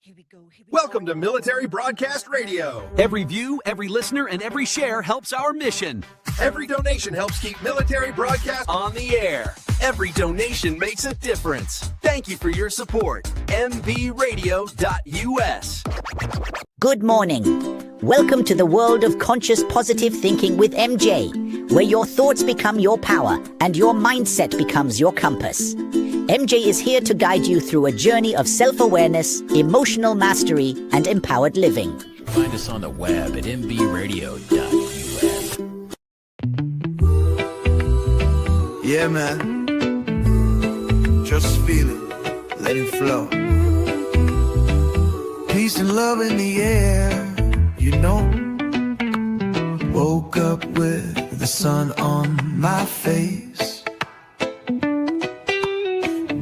Here we go. Welcome to Military Broadcast Radio. Every view, every listener, and every share helps our mission. Every donation helps keep Military Broadcast On the air. Every donation makes a difference. Thank you for your support. mbradio.us. Good morning. Welcome to the world of conscious positive thinking with MJ, where your thoughts become your power and your mindset becomes your compass. MJ is here to guide you through a journey of self-awareness, emotional mastery, and empowered living. Find us on the web at mbradio.us. Yeah, man. Just feel it. Let it flow. Peace and love in the air, you know. Woke up with the sun on my face.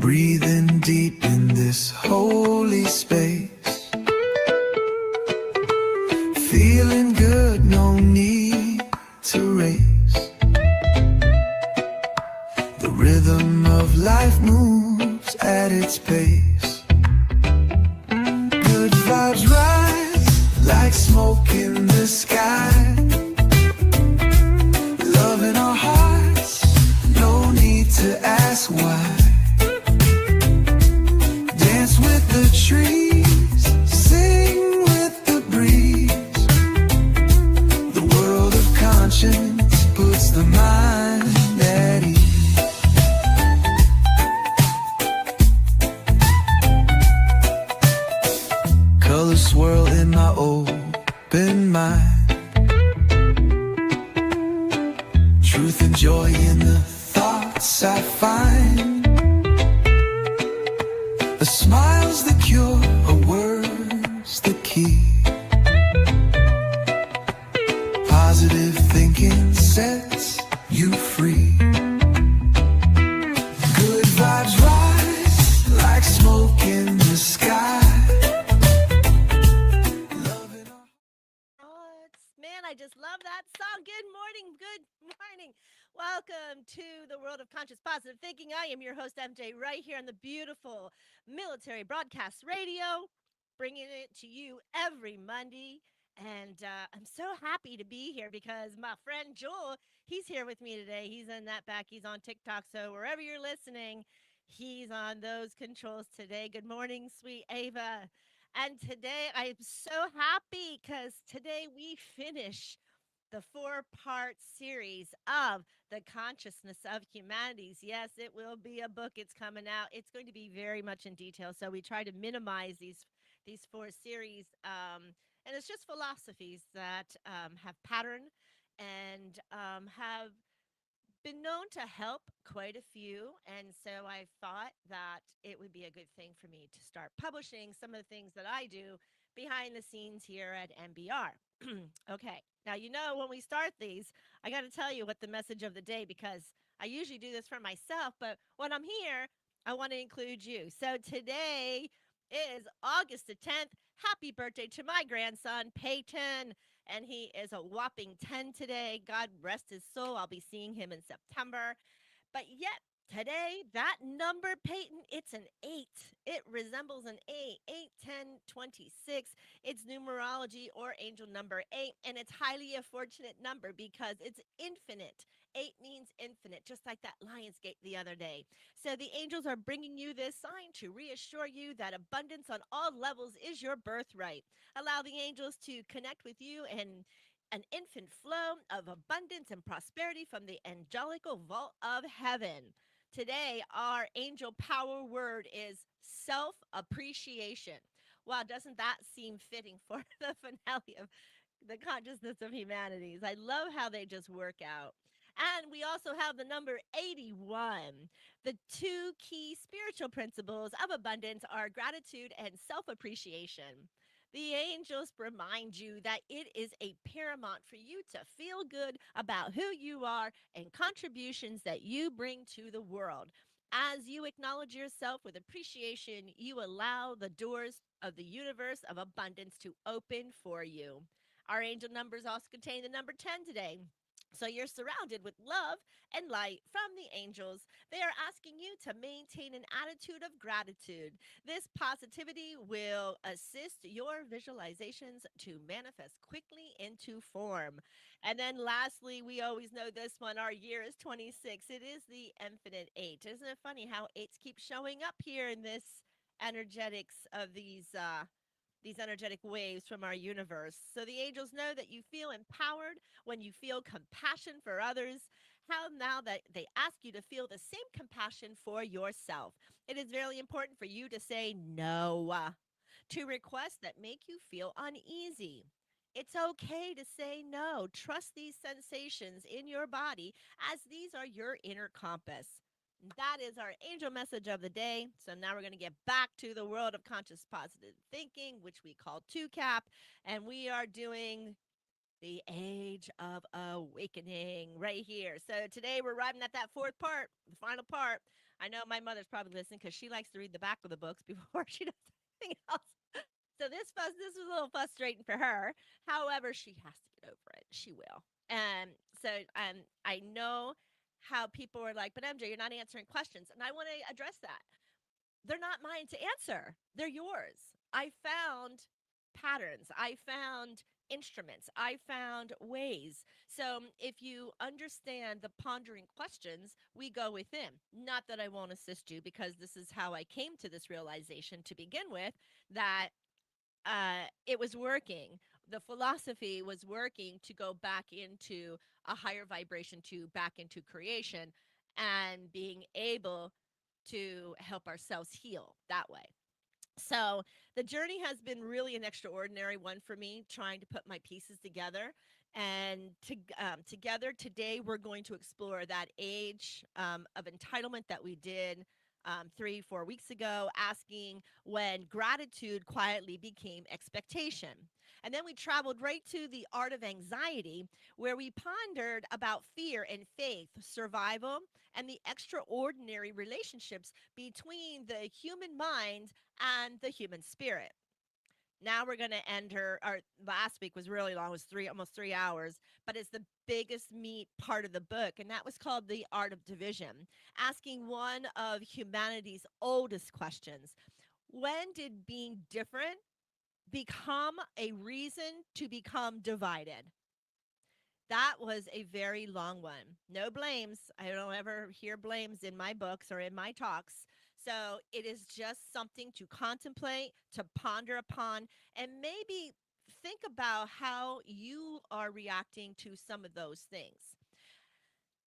Breathing deep in this holy space. Feeling good, no need to race. The rhythm of life moves at its pace. Good vibes rise like smoke in the sky. Love in our hearts, no need to ask why. Dance with the trees, sing with the breeze. The world of conscience puts the mind at ease. Colors swirl in my open mind. Truth and joy in the thoughts I find. A smile's the cure, a word's the key. Positive thinking sets you free. Good vibes rise like smoke in the sky. Man, I just love that song. Good morning. Welcome to the world of conscious positive thinking. I am your host, MJ, right here on the beautiful Military Broadcast Radio, bringing it to you every Monday. And I'm so happy to be here because my friend Joel, he's here with me today. He's in that back. He's on TikTok. So wherever you're listening, he's on those controls today. Good morning, sweet Ava. And today I'm so happy because today we finish the 4-part series of The Consciousness of Humanities. Yes, it will be a book. It's coming out. It's going to be very much in detail. So we try to minimize these 4 series. And it's just philosophies that have pattern and have been known to help quite a few. And so I thought that it would be a good thing for me to start publishing some of the things that I do behind the scenes here at MBR. Okay. Now, when we start these, I got to tell you what the message of the day, because I usually do this for myself, but when I'm here, I want to include you. So today is August the 10th. Happy birthday to my grandson, Peyton. And he is a whopping 10 today. God rest his soul. I'll be seeing him in September. But yet, today, that number, Peyton, it's an 8. It resembles an 8. 8, 10, 26. It's numerology or angel number 8. And it's highly a fortunate number because it's infinite. 8 means infinite, just like that Lionsgate the other day. So the angels are bringing you this sign to reassure you that abundance on all levels is your birthright. Allow the angels to connect with you in an infant flow of abundance and prosperity from the angelical vault of heaven. Today, our angel power word is self-appreciation. Wow, doesn't that seem fitting for the finale of The Consciousness of Humanities? I love how they just work out. And we also have the number 81. The 2 key spiritual principles of abundance are gratitude and self-appreciation. The angels remind you that it is a paramount for you to feel good about who you are and contributions that you bring to the world. As you acknowledge yourself with appreciation, you allow the doors of the universe of abundance to open for you. Our angel numbers also contain the number 10 today. So you're surrounded with love and light from the angels. They are asking you to maintain an attitude of gratitude. This positivity will assist your visualizations to manifest quickly into form. And then lastly, we always know this one, our year is 26. It is the infinite eight. Isn't it funny how eights keep showing up here in this energetics of these energetic waves from our universe. So the angels know that you feel empowered when you feel compassion for others. How now that they ask you to feel the same compassion for yourself. It is very important for you to say no to requests that make you feel uneasy. It's okay to say no. Trust these sensations in your body as these are your inner compass. That is our angel message of the day. So now we're going to get back to the world of conscious positive thinking, which we call 2CAP. And we are doing the age of awakening right here. So today we're arriving at that fourth part, the final part. I know my mother's probably listening because she likes to read the back of the books before she does anything else. So this was a little frustrating for her. However, she has to get over it. She will. And so I know how people are like, but MJ, you're not answering questions. And I want to address that. They're not mine to answer. They're yours. I found patterns. I found instruments. I found ways. So if you understand the pondering questions, we go within. Not that I won't assist you because this is how I came to this realization to begin with that it was working. The philosophy was working to go back into a higher vibration, to back into creation and being able to help ourselves heal that way. So the journey has been really an extraordinary one for me, trying to put my pieces together. And together today, we're going to explore that age of entitlement that we did 3, 4 weeks ago, asking when gratitude quietly became expectation. And then we traveled right to the art of anxiety, where we pondered about fear and faith, survival, and the extraordinary relationships between the human mind and the human spirit. Now we're going to enter our last week was really long, it was almost 3 hours, but it's the biggest meat part of the book. And that was called The Art of Division, asking one of humanity's oldest questions. When did being different become a reason to become divided? That was a very long one. No blames. I don't ever hear blames in my books or in my talks. So it is just something to contemplate, to ponder upon, and maybe think about how you are reacting to some of those things.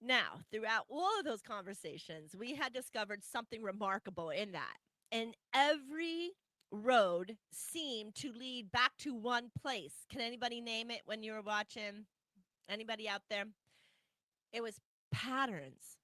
Now, throughout all of those conversations, we had discovered something remarkable in that. And every road seemed to lead back to one place. Can anybody name it when you were watching? Anybody out there? It was patterns.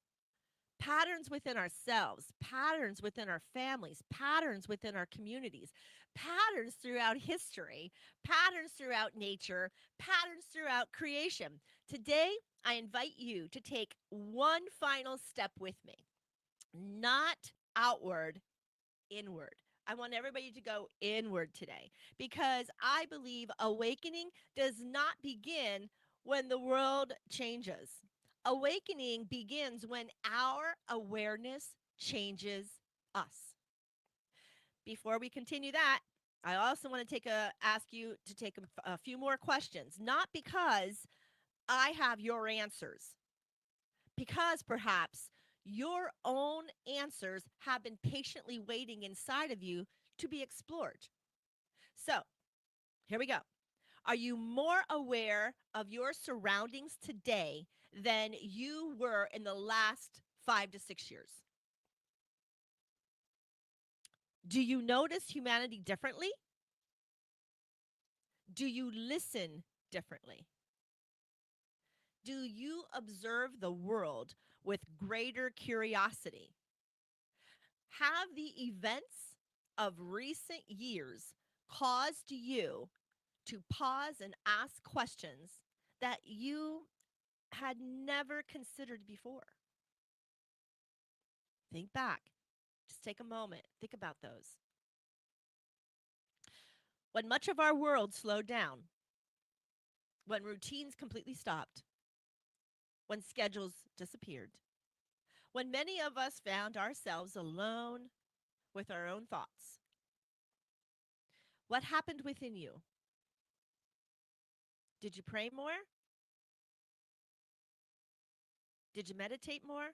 Patterns within ourselves, patterns within our families, patterns within our communities, patterns throughout history, patterns throughout nature, patterns throughout creation. Today, I invite you to take one final step with me, not outward, inward. I want everybody to go inward today because I believe awakening does not begin when the world changes. Awakening begins when our awareness changes us. Before we continue that, I also want to ask you to take a few more questions, not because I have your answers, because perhaps your own answers have been patiently waiting inside of you to be explored. So, here we go. Are you more aware of your surroundings today than you were in the last 5 to 6 years? Do you notice humanity differently? Do you listen differently? Do you observe the world with greater curiosity? Have the events of recent years caused you to pause and ask questions that you had never considered before? Think back. Just take a moment. Think about those. When much of our world slowed down, when routines completely stopped, when schedules disappeared, when many of us found ourselves alone with our own thoughts. What happened within you? Did you pray more? Did you meditate more?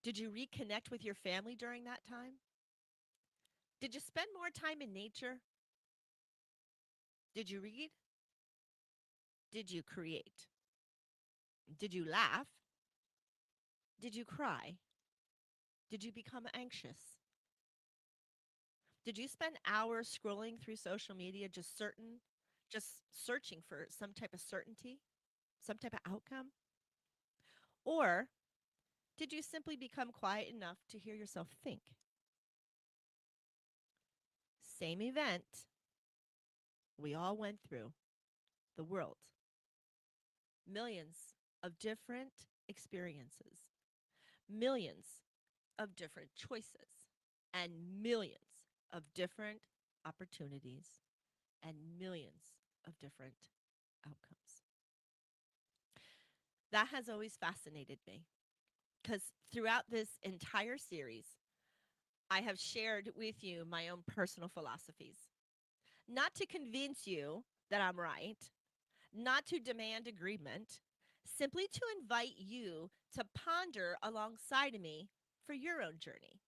Did you reconnect with your family during that time? Did you spend more time in nature? Did you read? Did you create? Did you laugh? Did you cry? Did you become anxious? Did you spend hours scrolling through social media just searching for some type of certainty, some type of outcome? Or did you simply become quiet enough to hear yourself think? Same event we all went through, the world. Millions of different experiences, millions of different choices, and millions of different opportunities, and millions of different outcomes. That has always fascinated me because throughout this entire series, I have shared with you my own personal philosophies, not to convince you that I'm right, not to demand agreement, simply to invite you to ponder alongside of me for your own journey.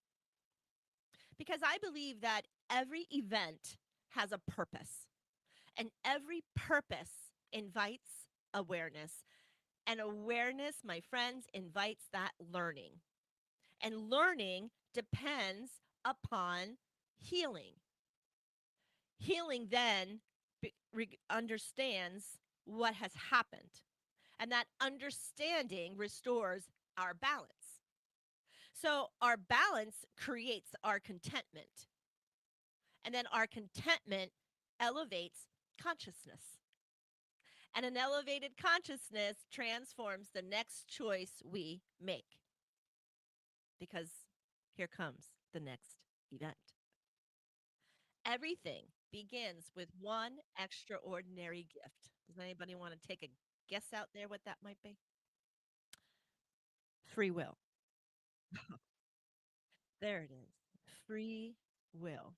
Because I believe that every event has a purpose, and every purpose invites awareness. And awareness, my friends, invites that learning. And learning depends upon healing. Healing then understands what has happened, and that understanding restores our balance. So, our balance creates our contentment, and then our contentment elevates consciousness. And an elevated consciousness transforms the next choice we make. Because here comes the next event. Everything begins with one extraordinary gift. Does anybody want to take a guess out there what that might be? Free will. There it is. Free will.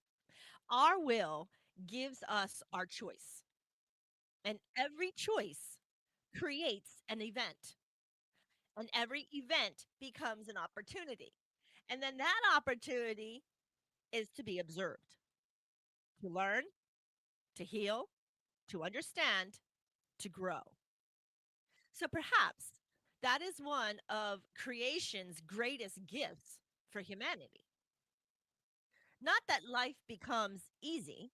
Our will gives us our choice, and every choice creates an event, and every event becomes an opportunity. And then that opportunity is to be observed, to learn, to heal, to understand, to grow. So perhaps that is one of creation's greatest gifts for humanity. Not that life becomes easy,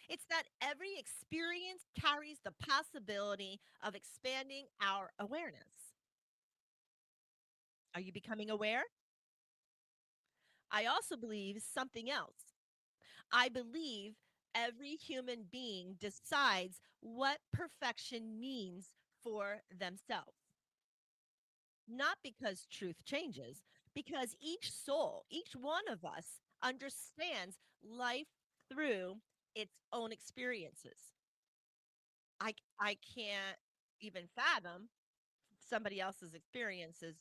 it's that every experience carries the possibility of expanding our awareness. Are you becoming aware? I also believe something else. I believe every human being decides what perfection means for themselves. Not because truth changes, because each soul, each one of us understands life through its own experiences. I can't even fathom somebody else's experiences,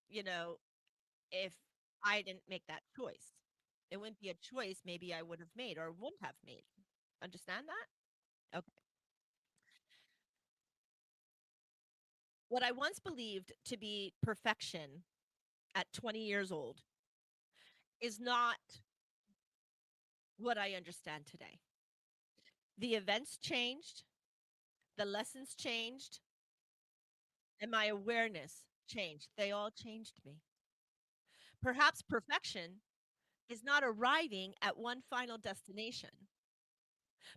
you know, if I didn't make that choice. It wouldn't be a choice maybe I would have made or wouldn't have made. Understand that? Okay. What I once believed to be perfection at 20 years old is not what I understand today. The events changed, the lessons changed, and my awareness changed. They all changed me. Perhaps perfection is not arriving at one final destination.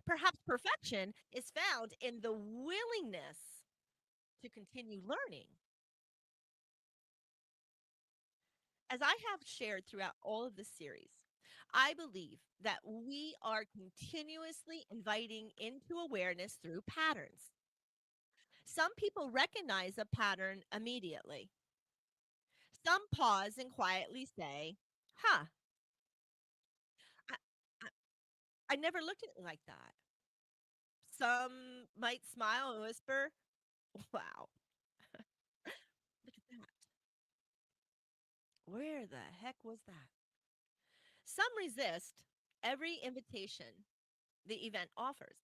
Perhaps perfection is found in the willingness to continue learning. As I have shared throughout all of this series, I believe that we are continuously inviting into awareness through patterns. Some people recognize a pattern immediately. Some pause and quietly say, huh, I, I, I never looked at it like that. Some might smile and whisper, wow. Where the heck was that? Some resist every invitation the event offers,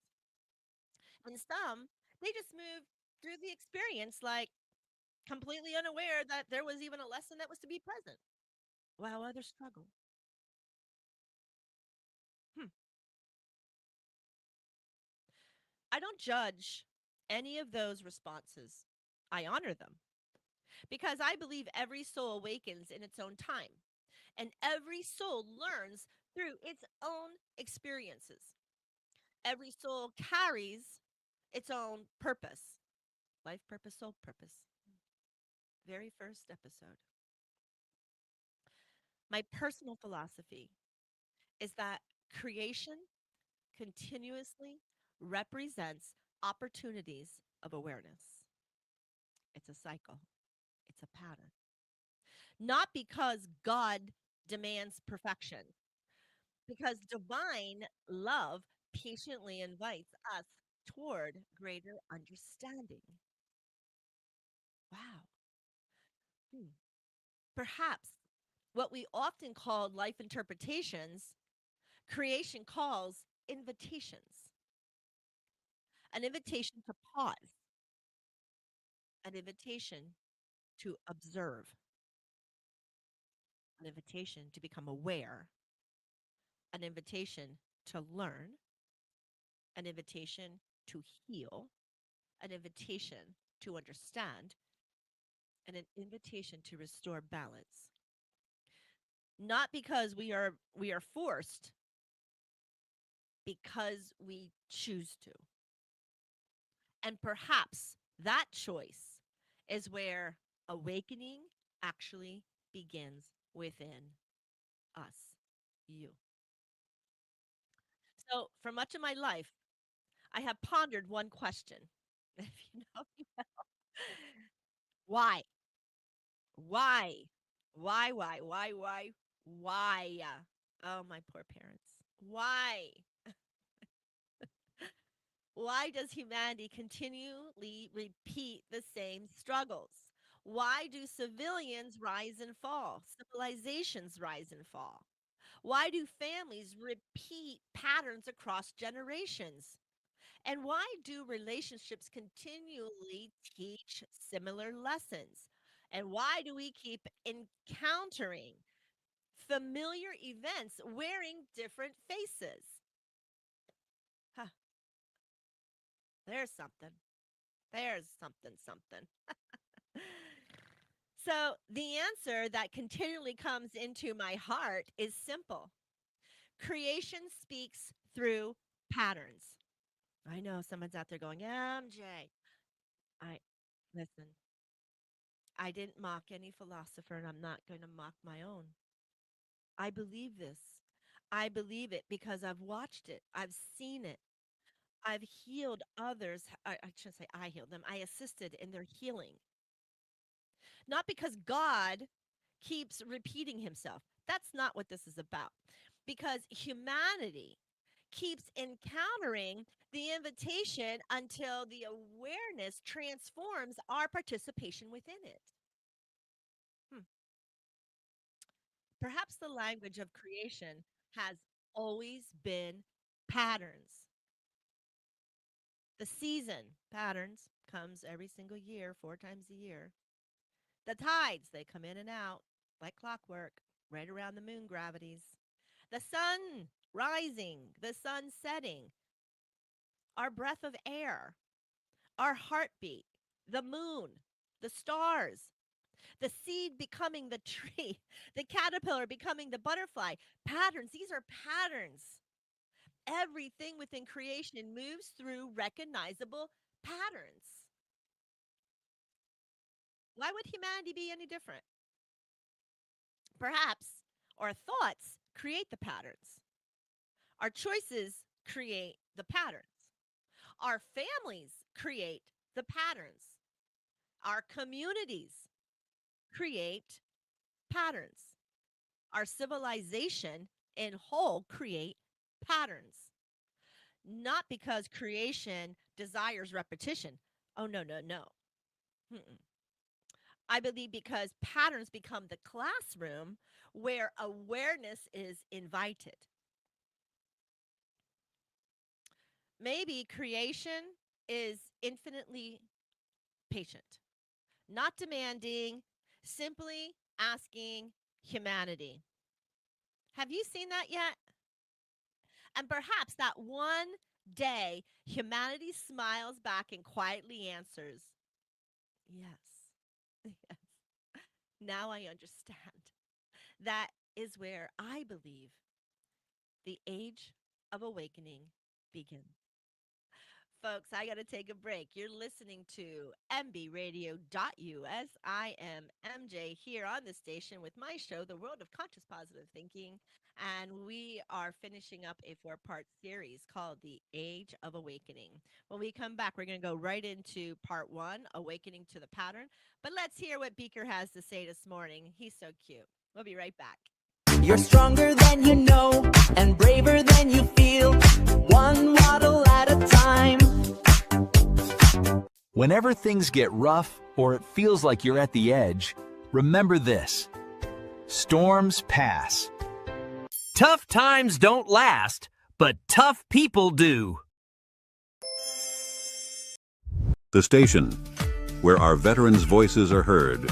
and some they just move through the experience like completely unaware that there was even a lesson that was to be present, while others struggle. Hmm. I don't judge any of those responses. I honor them because I believe every soul awakens in its own time and every soul learns through its own experiences. Every soul carries its own purpose, life purpose, soul purpose. Very first episode. My personal philosophy is that creation continuously represents opportunities of awareness. It's a cycle, it's a pattern. Not because God demands perfection, because divine love patiently invites us toward greater understanding. Wow. Hmm. Perhaps what we often call life interpretations, creation calls invitations. An invitation to pause, an invitation to observe, an invitation to become aware, an invitation to learn, an invitation to heal, an invitation to understand, and an invitation to restore balance. Not because we are forced, because we choose to. And perhaps that choice is where awakening actually begins within us, you. So, for much of my life, I have pondered one question. If you know me, why? Why? Why? Oh, my poor parents. Why? Why does humanity continually repeat the same struggles? Why do civilians rise and fall? Civilizations rise and fall. Why do families repeat patterns across generations? And why do relationships continually teach similar lessons? And why do we keep encountering familiar events wearing different faces? Huh, there's something. There's something. So, the answer that continually comes into my heart is simple. Creation speaks through patterns. I know someone's out there going, MJ. I listen, I didn't mock any philosopher and I'm not going to mock my own. I believe this. I believe it because I've watched it. I've seen it. I've healed others. I shouldn't say I healed them. I assisted in their healing. Not because God keeps repeating himself. That's not what this is about. Because humanity keeps encountering the invitation until the awareness transforms our participation within it. Hmm. Perhaps the language of creation has always been patterns. The season patterns comes every single year, 4 times a year. The tides, they come in and out like clockwork, right around the moon gravities. The sun rising, the sun setting, our breath of air, our heartbeat, the moon, the stars, the seed becoming the tree, the caterpillar becoming the butterfly. Patterns, these are patterns. Everything within creation moves through recognizable patterns. Why would humanity be any different? Perhaps our thoughts create the patterns. Our choices create the patterns. Our families create the patterns. Our communities create patterns. Our civilization in whole create patterns. Not because creation desires repetition. Oh, no, no, no. Mm-mm. I believe because patterns become the classroom where awareness is invited. Maybe creation is infinitely patient, not demanding, simply asking humanity. Have you seen that yet? And perhaps that one day humanity smiles back and quietly answers, yes, yes. Now I understand. That is where I believe the age of awakening begins. Folks, I got to take a break. You're listening to mbradio.us. I am MJ here on the station with my show, The World of Conscious Positive Thinking. And we are finishing up a 4-part series called The Age of Awakening. When we come back, we're going to go right into part 1, Awakening to the Pattern. But let's hear what Beaker has to say this morning. He's so cute. We'll be right back. You're stronger than you know and braver than you feel, one waddle at a time. Whenever things get rough or it feels like you're at the edge, remember this: storms pass. Tough times don't last, but tough people do. The station where our veterans' voices are heard.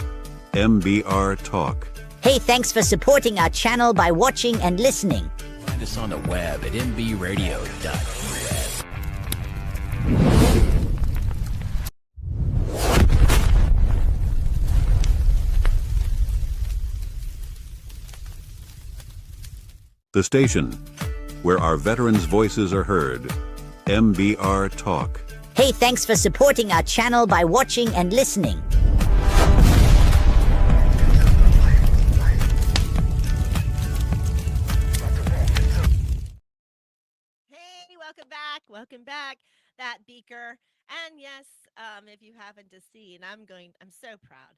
MBR Talk. Hey, thanks for supporting our channel by watching and listening. Find us on the web at mbradio.us. The station where our veterans' voices are heard. MBR Talk. Hey, thanks for supporting our channel by watching and listening. Hey, welcome back. Welcome back. That Beaker. And yes, if you haven't seen, I'm so proud.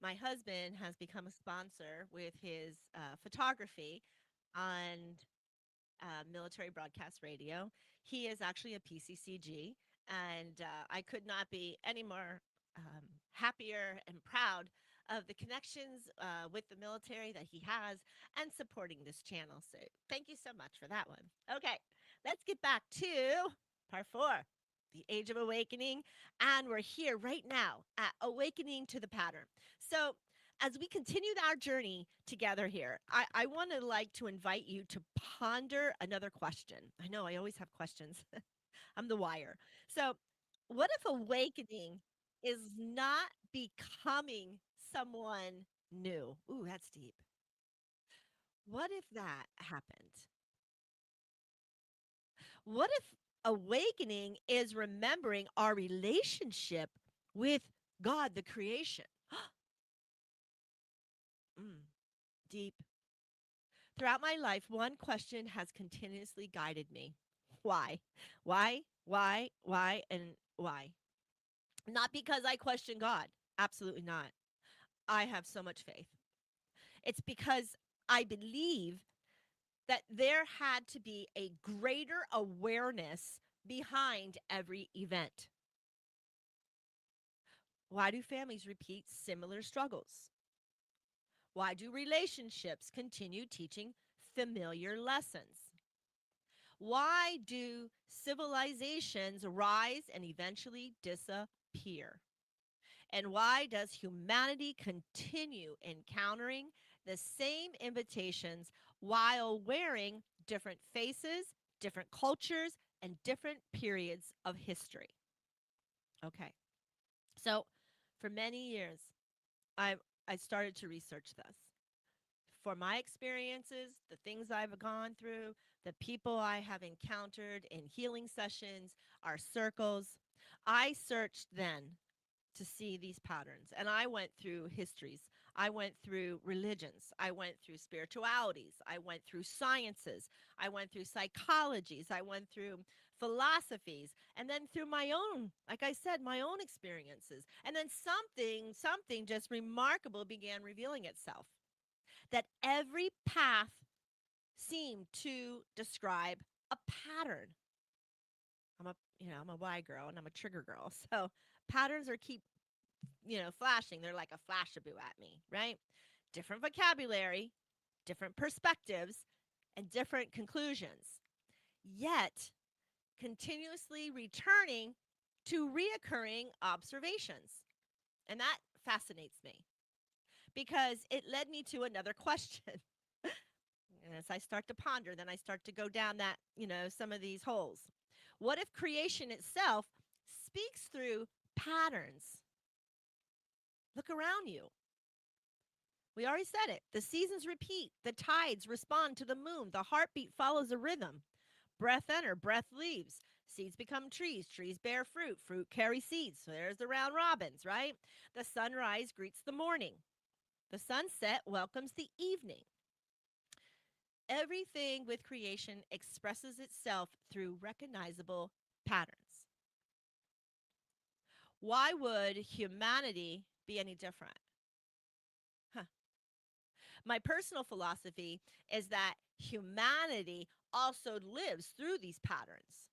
My husband has become a sponsor with his photography on military broadcast radio. He is actually a PCCG, and I could not be any more happier and proud of the connections with the military that he has and supporting this channel. So thank you so much for that one. Okay, let's get back to part 4, the Age of Awakening. And we're here right now at Awakening to the Pattern. So as we continue our journey together here, I want to invite you to ponder another question. I know I always have questions. I'm the wire. So, what if awakening is not becoming someone new? Ooh, that's deep. What if that happened? What if awakening is remembering our relationship with God, the creation? Mm, deep. Throughout my life, one question has continuously guided me. Why? And why? Not because I question God. Absolutely not. I have so much faith. It's because I believe that there had to be a greater awareness behind every event. Why do families repeat similar struggles? Why do relationships continue teaching familiar lessons? Why do civilizations rise and eventually disappear? And why does humanity continue encountering the same invitations while wearing different faces, different cultures, and different periods of history? Okay. So, for many years, I I started to research this. For my experiences, the things I've gone through, the people I have encountered in healing sessions, our circles, I searched then to see these patterns. And I went through histories. I went through religions. I went through spiritualities. I went through sciences. I went through psychologies. I went through philosophies. And then through my own, like I said, my own experiences. And then something just remarkable began revealing itself. That every path seemed to describe a pattern. I'm a Y girl and I'm a trigger girl. So patterns are keep flashing. They're like a flashaboo at me, right? Different vocabulary, different perspectives, and different conclusions. Yet, continuously returning to reoccurring observations. And that fascinates me because it led me to another question. And as I start to ponder, then I start to go down some of these holes. What if creation itself speaks through patterns? Look around you. We already said it. The seasons repeat, the tides respond to the moon, the heartbeat follows a rhythm. Breath enter, breath leaves. Seeds become trees, trees bear fruit, fruit carries seeds. So there's the round robins, right? The sunrise greets the morning. The sunset welcomes the evening. Everything with creation expresses itself through recognizable patterns. Why would humanity be any different? Huh. My personal philosophy is that humanity also lives through these patterns.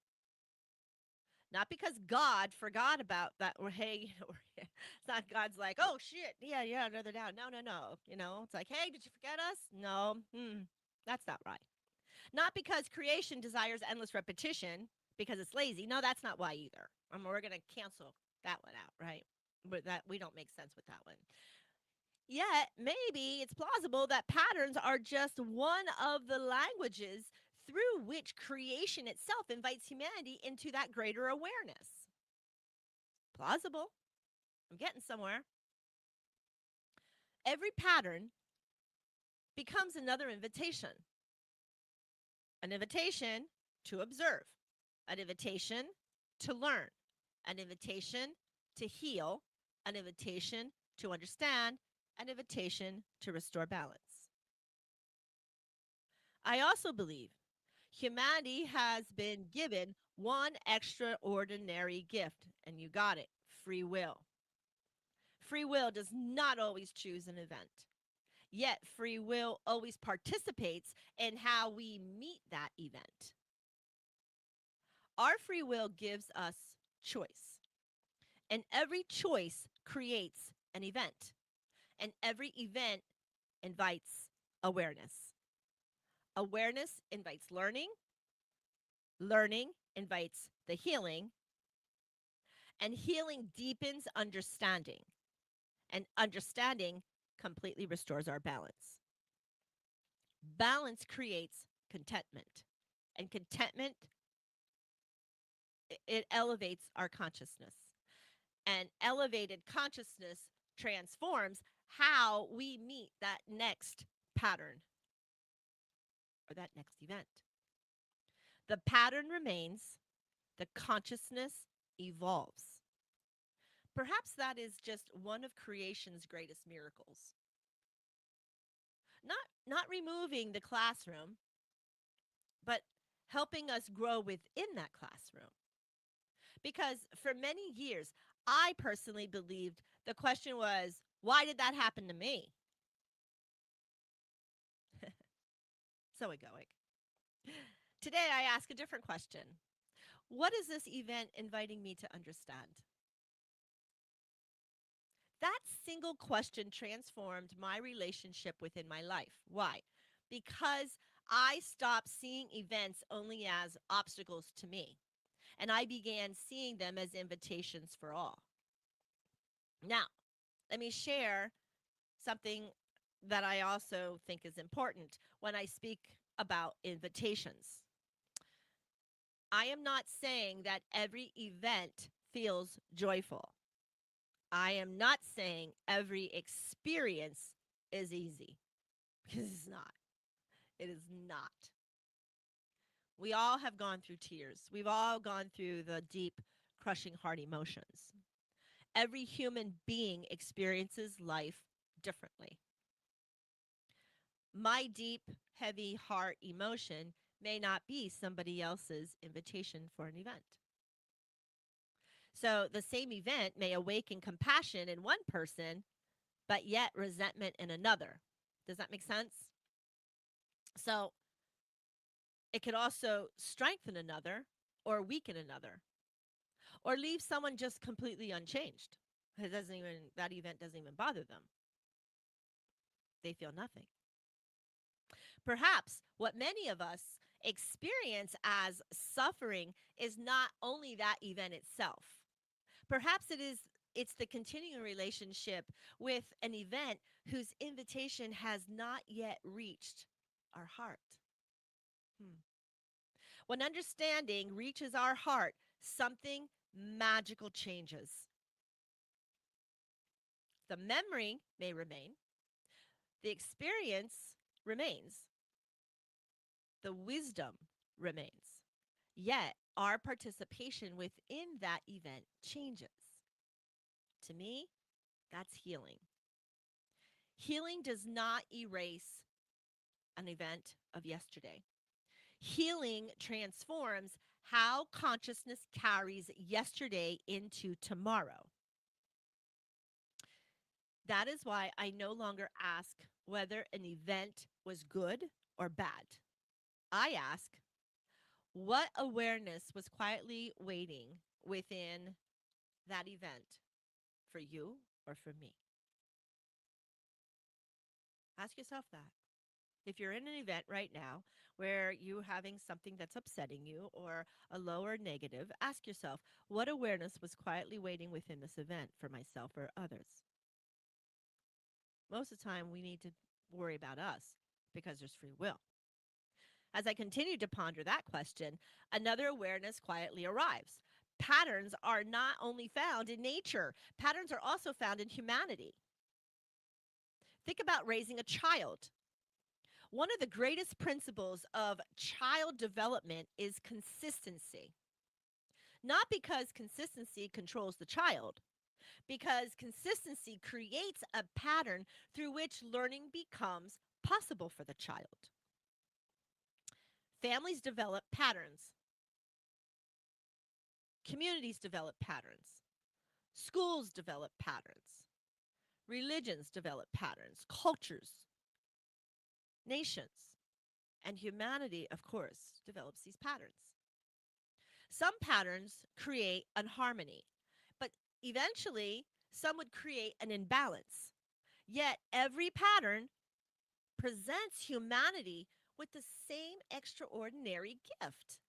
Not because God forgot about that, or hey, it's not God's like, oh shit, yeah, no, they're down. No. It's like, hey, did you forget us? No, that's not right. Not because creation desires endless repetition because it's lazy. No, that's not why either. We're going to cancel that one out, right? But that we don't make sense with that one. Yet, maybe it's plausible that patterns are just one of the languages through which creation itself invites humanity into that greater awareness. Plausible. I'm getting somewhere. Every pattern becomes another invitation. An invitation to observe, an invitation to learn, an invitation to heal, an invitation to understand, an invitation to restore balance. I also believe humanity has been given one extraordinary gift, and you got it, free will. Free will does not always choose an event. Yet free will always participates in how we meet that event. Our free will gives us choice, and every choice creates an event, and every event invites awareness. Awareness invites learning, learning invites the healing, and healing deepens understanding, and understanding completely restores our balance. Balance creates contentment, and contentment, it elevates our consciousness, and elevated consciousness transforms how we meet that next pattern or that next event. The pattern remains, the consciousness evolves. Perhaps that is just one of creation's greatest miracles. Not removing the classroom, but helping us grow within that classroom. Because for many years, I personally believed the question was, why did that happen to me? So egoic. Today, I ask a different question. What is this event inviting me to understand? That single question transformed my relationship within my life. Why? Because I stopped seeing events only as obstacles to me, and I began seeing them as invitations for all. Now, let me share something that I also think is important when I speak about invitations. I am not saying that every event feels joyful. I am not saying every experience is easy, because it's not. It is not. We all have gone through tears. We've all gone through the deep, crushing heart emotions. Every human being experiences life differently. My deep, heavy heart emotion may not be somebody else's invitation for an event. So the same event may awaken compassion in one person, but yet resentment in another. Does that make sense? So it could also strengthen another or weaken another or leave someone just completely unchanged. That event doesn't even bother them. They feel nothing. Perhaps what many of us experience as suffering is not only that event itself. Perhaps it's the continuing relationship with an event whose invitation has not yet reached our heart. Hmm. When understanding reaches our heart, something magical changes. The memory may remain, the experience remains, the wisdom remains. Yet, our participation within that event changes. To me, that's healing. Healing does not erase an event of yesterday. Healing transforms how consciousness carries yesterday into tomorrow. That is why I no longer ask whether an event was good or bad. I ask, what awareness was quietly waiting within that event for you or for me? Ask yourself that. If you're in an event right now where you're having something that's upsetting you or a low or negative, ask yourself, what awareness was quietly waiting within this event for myself or others? Most of the time, we need to worry about us because there's free will. As I continue to ponder that question, another awareness quietly arrives. Patterns are not only found in nature, patterns are also found in humanity. Think about raising a child. One of the greatest principles of child development is consistency. Not because consistency controls the child, because consistency creates a pattern through which learning becomes possible for the child. Families develop patterns, communities develop patterns, schools develop patterns, religions develop patterns, cultures, nations, and humanity, of course, develops these patterns. Some patterns create unharmony, but eventually some would create an imbalance. Yet every pattern presents humanity with the same extraordinary gift: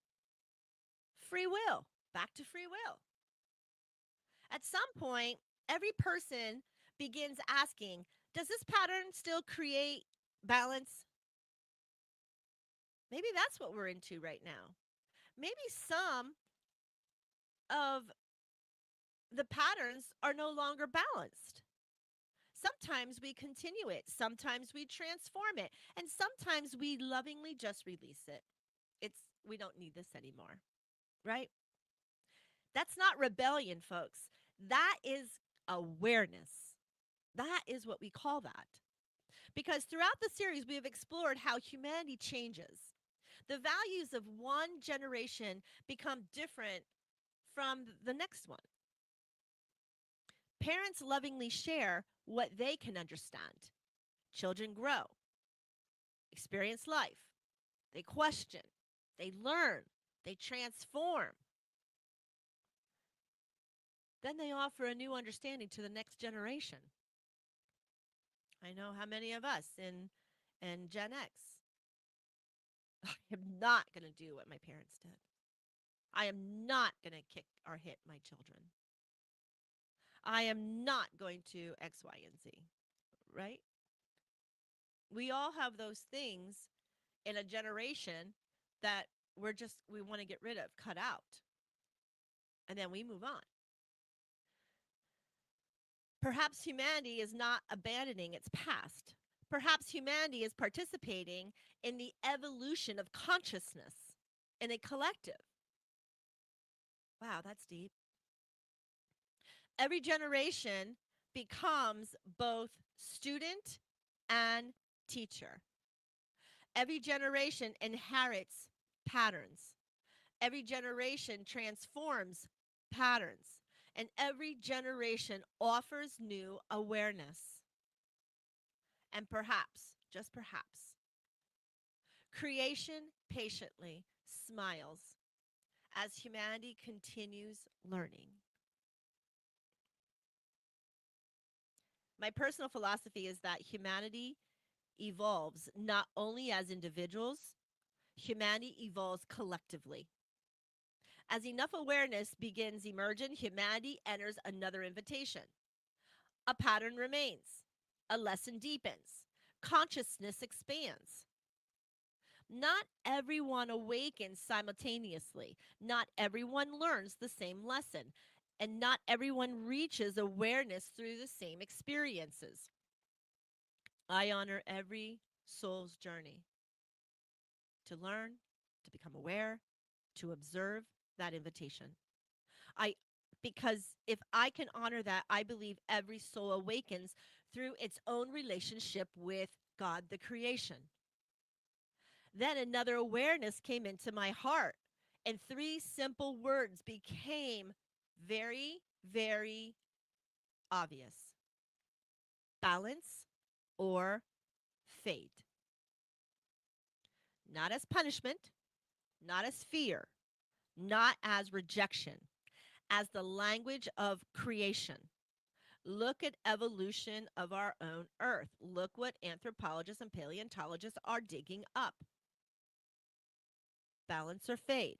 free will. Back to free will. At some point, every person begins asking, does this pattern still create balance? Maybe that's what we're into right now. Maybe some of the patterns are no longer balanced. Sometimes we continue it, sometimes we transform it, and sometimes we lovingly just release it. We don't need this anymore, right? That's not rebellion, folks. That is awareness. That is what we call that. Because throughout the series, we have explored how humanity changes. The values of one generation become different from the next one. Parents lovingly share what they can understand. Children grow, experience life, they question, they learn, they transform. Then they offer a new understanding to the next generation. I know how many of us in Gen X, I am not going to do what my parents did. I am not going to kick or hit my children. I am not going to X, Y, and Z, right? We all have those things in a generation that we want to get rid of, cut out, and then we move on. Perhaps humanity is not abandoning its past. Perhaps humanity is participating in the evolution of consciousness in a collective. Wow, that's deep. Every generation becomes both student and teacher. Every generation inherits patterns. Every generation transforms patterns. And every generation offers new awareness. And perhaps, just perhaps, creation patiently smiles as humanity continues learning. My personal philosophy is that humanity evolves not only as individuals, humanity evolves collectively. As enough awareness begins emerging, humanity enters another invitation. A pattern remains, a lesson deepens, consciousness expands. Not everyone awakens simultaneously. Not everyone learns the same lesson. And not everyone reaches awareness through the same experiences. I honor every soul's journey to learn, to become aware, to observe that invitation. I because if I can honor that, I believe every soul awakens through its own relationship with God the creation. Then another awareness came into my heart, and three simple words became very, very obvious: balance or fade. Not as punishment, not as fear, not as rejection, as the language of creation. Look at evolution of our own earth. Look what anthropologists and paleontologists are digging up. Balance or fade.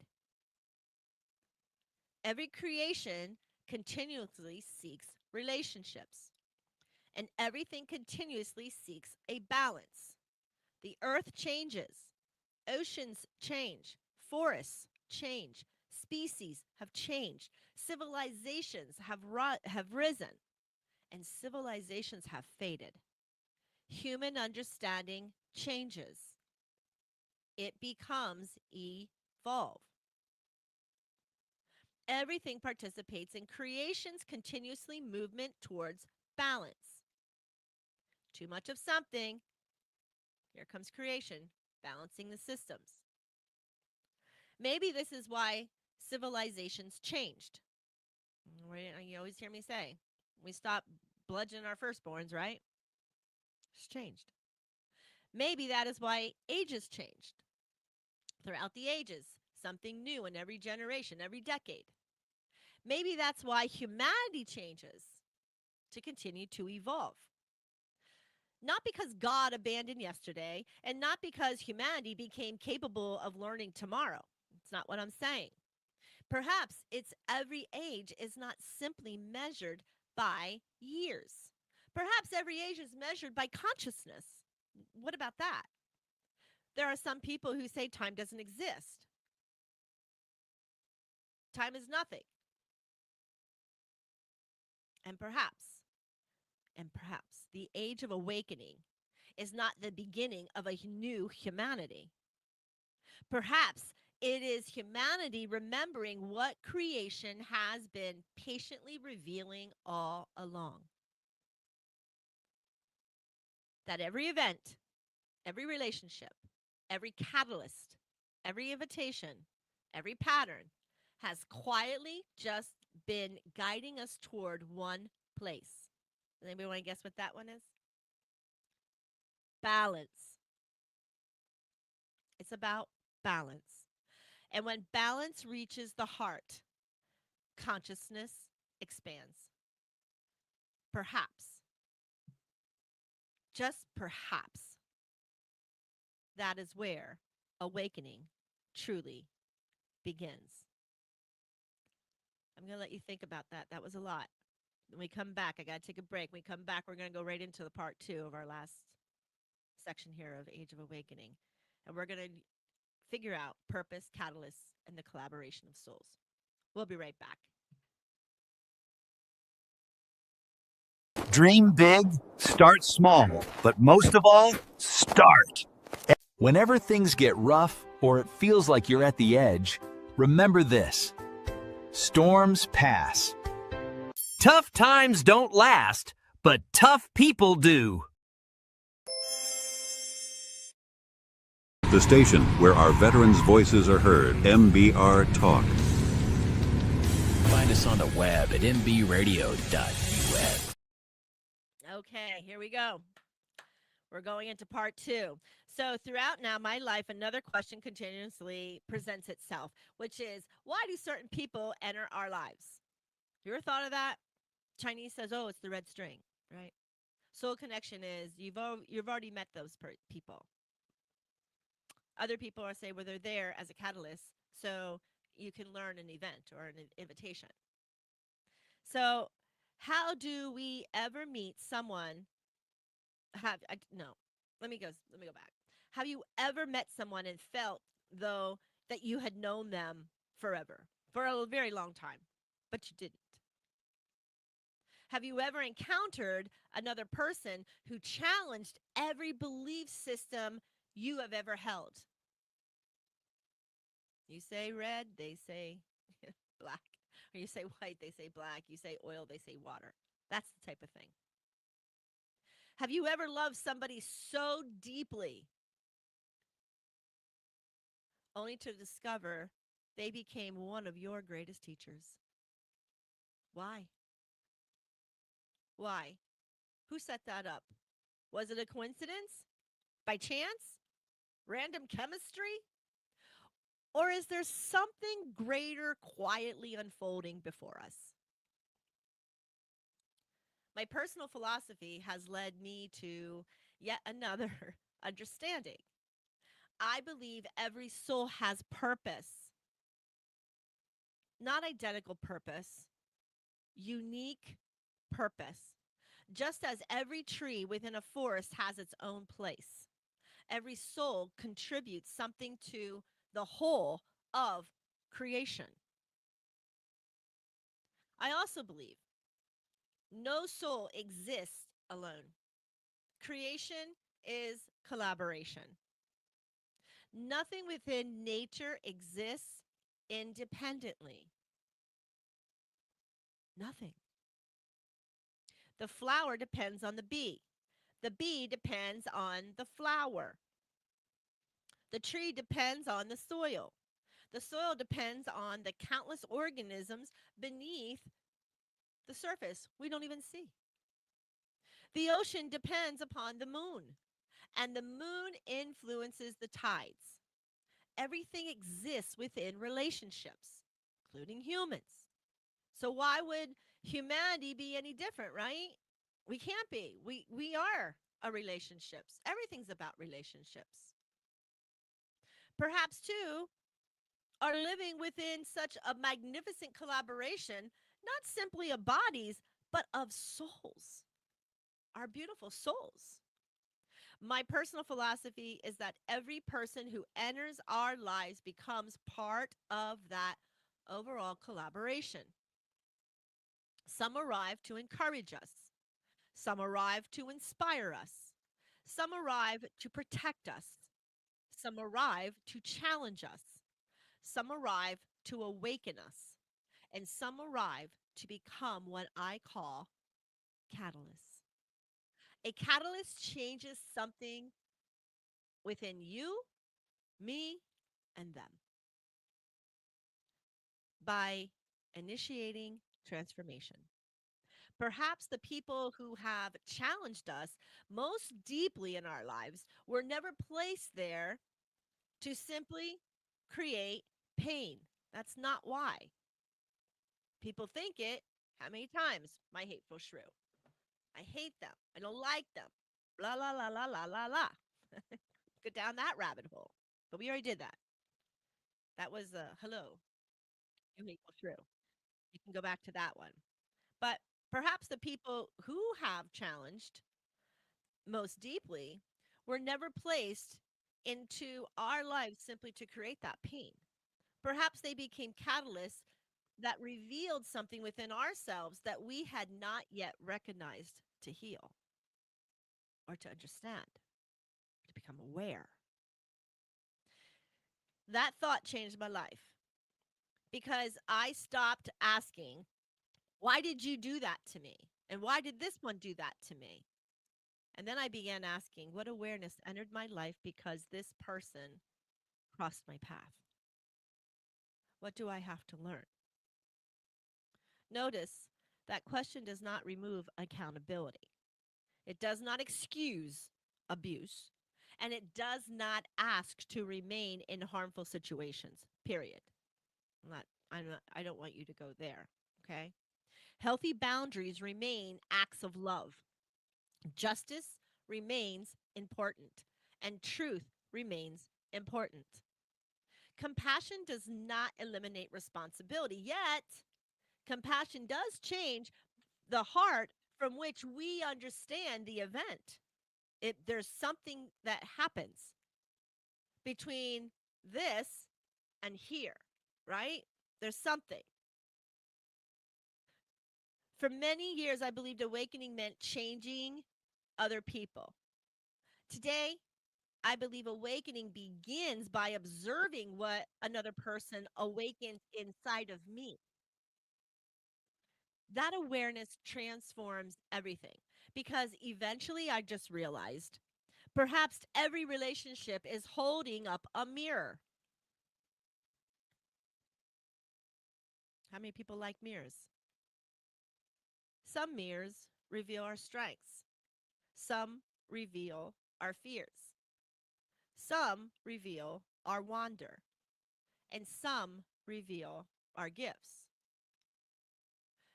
Every creation continuously seeks relationships, and everything continuously seeks a balance. The earth changes, oceans change, forests change, species have changed, civilizations have risen, and civilizations have faded. Human understanding changes. It becomes evolve. Everything participates in creation's continuously movement towards balance. Too much of something, here comes creation, balancing the systems. Maybe this is why civilizations changed. You always hear me say, we stopped bludgeoning our firstborns, right? It's changed. Maybe that is why ages changed. Throughout the ages, something new in every generation, every decade. Maybe that's why humanity changes to continue to evolve. Not because God abandoned yesterday, and not because humanity became capable of learning tomorrow. It's not what I'm saying. Perhaps it's every age is not simply measured by years. Perhaps every age is measured by consciousness. What about that? There are some people who say time doesn't exist. Time is nothing. And perhaps the age of awakening is not the beginning of a new humanity. Perhaps it is humanity remembering what creation has been patiently revealing all along. That every event, every relationship, every catalyst, every invitation, every pattern has quietly just been guiding us toward one place. Does anybody want to guess what that one is? Balance. It's about balance. And when balance reaches the heart, consciousness expands. Perhaps, just perhaps, that is where awakening truly begins. I'm going to let you think about that. That was a lot. When we come back, I got to take a break. When we come back, we're going to go right into the part 2 of our last section here of Age of Awakening. And we're going to figure out purpose, catalysts, and the collaboration of souls. We'll be right back. Dream big, start small, but most of all, start. Whenever things get rough or it feels like you're at the edge, remember this: storms pass. Tough times don't last, but tough people do. The station where our veterans' voices are heard. MBR Talk. Find us on the web at mbradio.us. Okay, here we go. We're going into part 2. So throughout now my life, another question continuously presents itself, which is, why do certain people enter our lives? You ever thought of that? Chinese says, oh, it's the red string, right? Soul connection is you've already met those people. Other people are say, well, they're there as a catalyst, so you can learn an event or an invitation. So, how do we ever meet someone? No, let me go back. Have you ever met someone and felt though that you had known them forever, for a very long time, but you didn't? Have you ever encountered another person who challenged every belief system you have ever held? You say red, they say black. Or you say white, they say black. You say oil, they say water. That's the type of thing. Have you ever loved somebody so deeply only to discover they became one of your greatest teachers? Why? Why? Who set that up? Was it a coincidence? By chance? Random chemistry? Or is there something greater quietly unfolding before us? My personal philosophy has led me to yet another understanding. I believe every soul has purpose, not identical purpose, unique purpose. Just as every tree within a forest has its own place, every soul contributes something to the whole of creation. I also believe no soul exists alone. Creation is collaboration. Nothing within nature exists independently. Nothing. The flower depends on the bee. The bee depends on the flower. The tree depends on the soil. The soil depends on the countless organisms beneath the surface we don't even see. The ocean depends upon the moon, and the moon influences the tides. Everything exists within relationships, including humans. So why would humanity be any different, right? We can't be. We are a relationships. Everything's about relationships. Perhaps too are living within such a magnificent collaboration, not simply of bodies, but of souls, our beautiful souls. My personal philosophy is that every person who enters our lives becomes part of that overall collaboration. Some arrive to encourage us, some arrive to inspire us, some arrive to protect us, some arrive to challenge us, some arrive to awaken us, and some arrive to become what I call catalysts. A catalyst changes something within you, me, and them by initiating transformation. Perhaps the people who have challenged us most deeply in our lives were never placed there to simply create pain. That's not why. People think it. How many times? My hateful shrew. I hate them. I don't like them. La la la la la la la. Go down that rabbit hole. But we already did that. That was hello, you hateful shrew. You can go back to that one. But perhaps the people who have challenged most deeply were never placed into our lives simply to create that pain. Perhaps they became catalysts that revealed something within ourselves that we had not yet recognized to heal or to understand, to become aware. That thought changed my life because I stopped asking, why did you do that to me? And why did this one do that to me? And then I began asking, what awareness entered my life because this person crossed my path? What do I have to learn? Notice that question does not remove accountability. It does not excuse abuse, and it does not ask to remain in harmful situations. Period. I don't want you to go there, okay? Healthy boundaries remain acts of love. Justice remains important, and truth remains important. Compassion does not eliminate responsibility, yet, compassion does change the heart from which we understand the event. There's something that happens between this and here, right? There's something. For many years, I believed awakening meant changing other people. Today, I believe awakening begins by observing what another person awakens inside of me. That awareness transforms everything because eventually I just realized perhaps every relationship is holding up a mirror. How many people like mirrors? Some mirrors reveal our strengths, some reveal our fears, some reveal our wonder, and some reveal our gifts.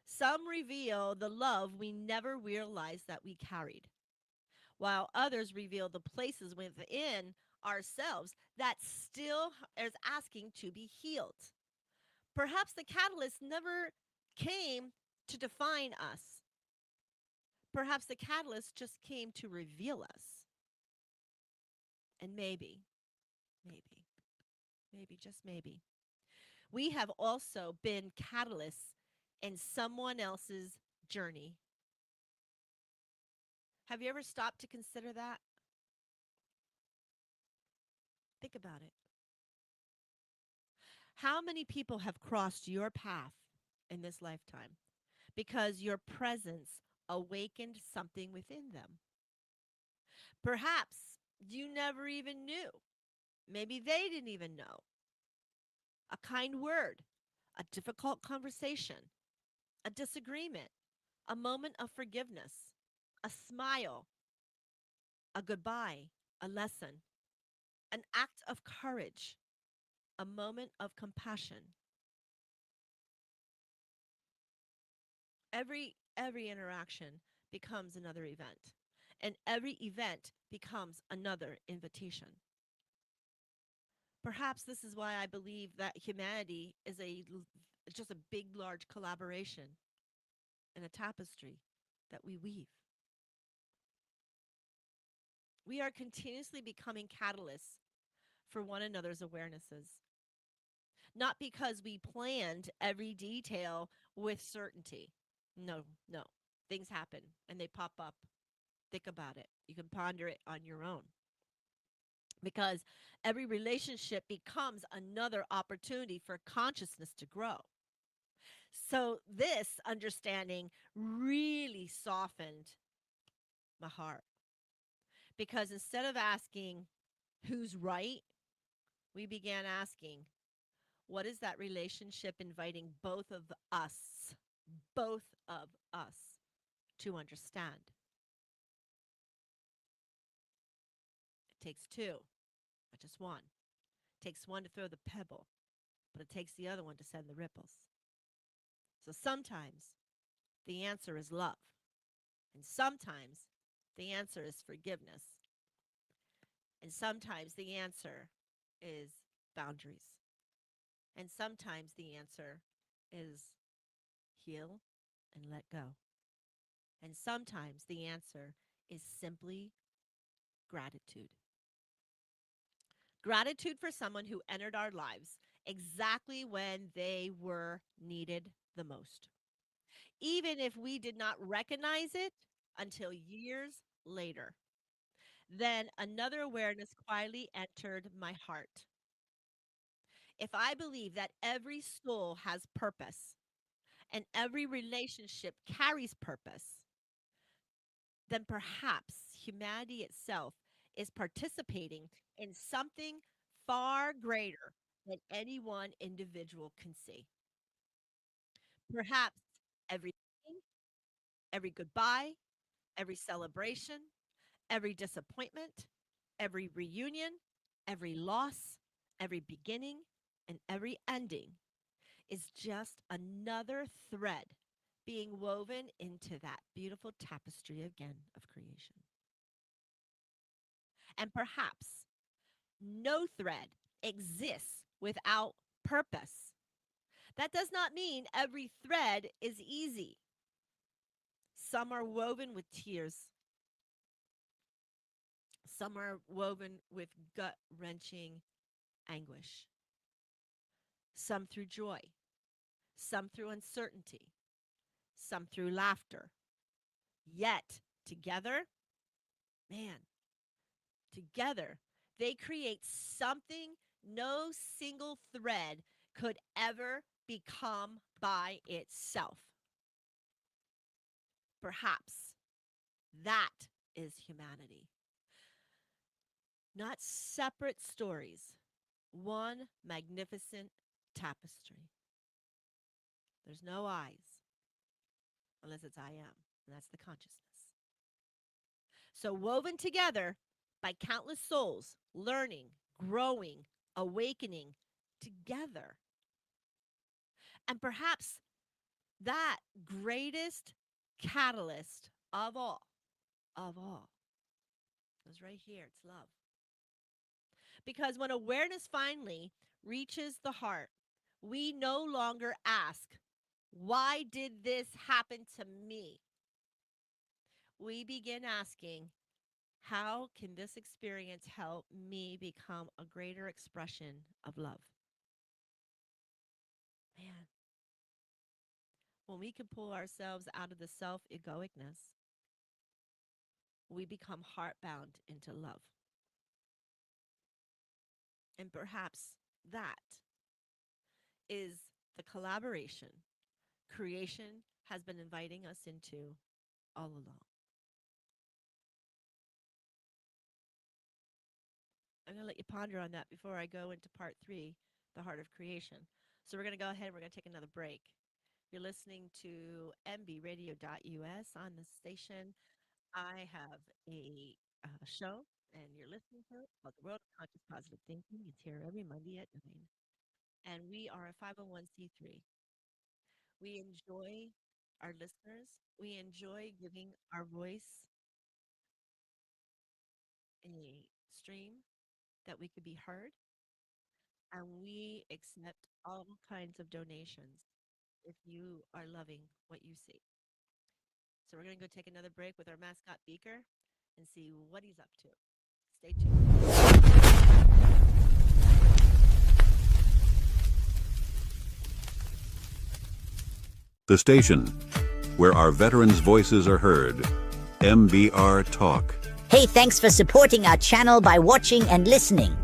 Some reveal the love we never realized that we carried, while others reveal the places within ourselves that still is asking to be healed. Perhaps the catalyst never came to define us. Perhaps the catalyst just came to reveal us. And maybe, just maybe, we have also been catalysts in someone else's journey. Have you ever stopped to consider that? Think about it. How many people have crossed your path in this lifetime because your presence awakened something within them? Perhaps you never even knew. Maybe they didn't even know. A kind word, a difficult conversation, a disagreement, a moment of forgiveness, a smile, a goodbye, a lesson, an act of courage, a moment of compassion. Every interaction becomes another event, and every event becomes another invitation. Perhaps this is why I believe that humanity is just a big large collaboration and a tapestry that we weave. We are continuously becoming catalysts for one another's awarenesses, not because we planned every detail with certainty. No, no. Things happen and they pop up. Think about it. You can ponder it on your own. Because every relationship becomes another opportunity for consciousness to grow. So, this understanding really softened my heart because instead of asking who's right, we began asking, what is that relationship inviting both of us to understand? It takes two, not just one. It takes one to throw the pebble, but it takes the other one to send the ripples. So sometimes the answer is love, and sometimes the answer is forgiveness, and sometimes the answer is boundaries, and sometimes the answer is heal and let go. And sometimes the answer is simply gratitude. Gratitude for someone who entered our lives exactly when they were needed the most, even if we did not recognize it until years later. Then another awareness quietly entered my heart. If I believe that every soul has purpose and every relationship carries purpose, then perhaps humanity itself is participating in something far greater than any one individual can see. Perhaps every meeting, every goodbye, every celebration, every disappointment, every reunion, every loss, every beginning, and every ending is just another thread being woven into that beautiful tapestry again of creation. And perhaps no thread exists without purpose. That does not mean every thread is easy. Some are woven with tears, some are woven with gut wrenching anguish, some through joy, some through uncertainty, some through laughter. Yet, together, man, together, they create something no single thread could ever become by itself. Perhaps that is humanity. Not separate stories, one magnificent tapestry. There's no eyes unless it's I am, and that's the consciousness. So, woven together by countless souls, learning, growing, awakening together. And perhaps that greatest catalyst of all, is right here. It's love. Because when awareness finally reaches the heart, we no longer ask, why did this happen to me? We begin asking, how can this experience help me become a greater expression of love? Man, when we can pull ourselves out of the self egoicness, we become heart bound into love. And perhaps that is the collaboration creation has been inviting us into all along. I'm going to let you ponder on that before I go into part 3, the heart of creation. So we're going to go ahead and we're going to take another break. You're listening to mbradio.us on the station. I have a show, and you're listening to it called The World of Conscious Positive Thinking. It's here every Monday at 9. And we are a 501c3. We enjoy our listeners. We enjoy giving our voice a stream that we could be heard. And we accept all kinds of donations if you are loving what you see. So we're going to go take another break with our mascot Beaker and see what he's up to. Stay tuned. The station where our veterans' voices are heard. MBR Talk. Hey, thanks for supporting our channel by watching and listening.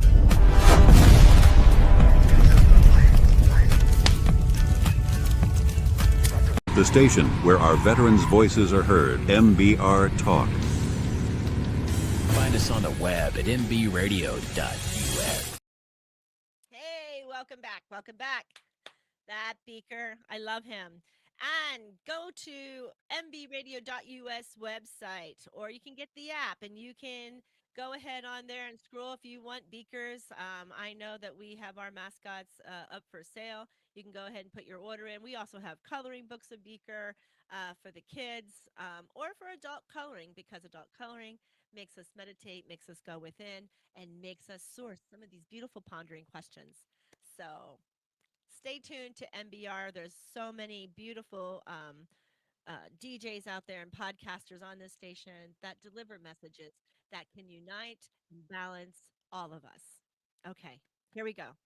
The station where our veterans' voices are heard. MBR Talk. Find us on the web at mbradio.us. Hey, welcome back. Welcome back. That Beaker, I love him. And go to mbradio.us website, or you can get the app and you can go ahead on there and scroll if you want Beakers. I know that we have our mascots up for sale. You can go ahead and put your order in. We also have coloring books of Beaker for the kids or for adult coloring, because adult coloring makes us meditate, makes us go within, and makes us source some of these beautiful pondering questions. So stay tuned to MBR. There's so many beautiful DJs out there and podcasters on this station that deliver messages that can unite and balance all of us. Okay, here we go.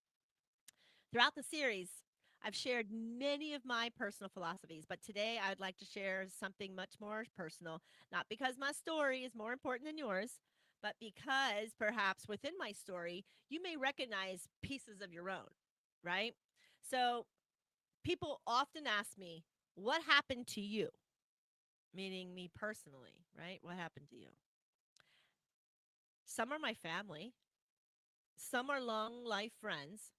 Throughout the series, I've shared many of my personal philosophies, but today I'd like to share something much more personal, not because my story is more important than yours, but because perhaps within my story, you may recognize pieces of your own, right? So people often ask me, what happened to you? Meaning me personally, right? What happened to you? Some are my family, some are long life friends,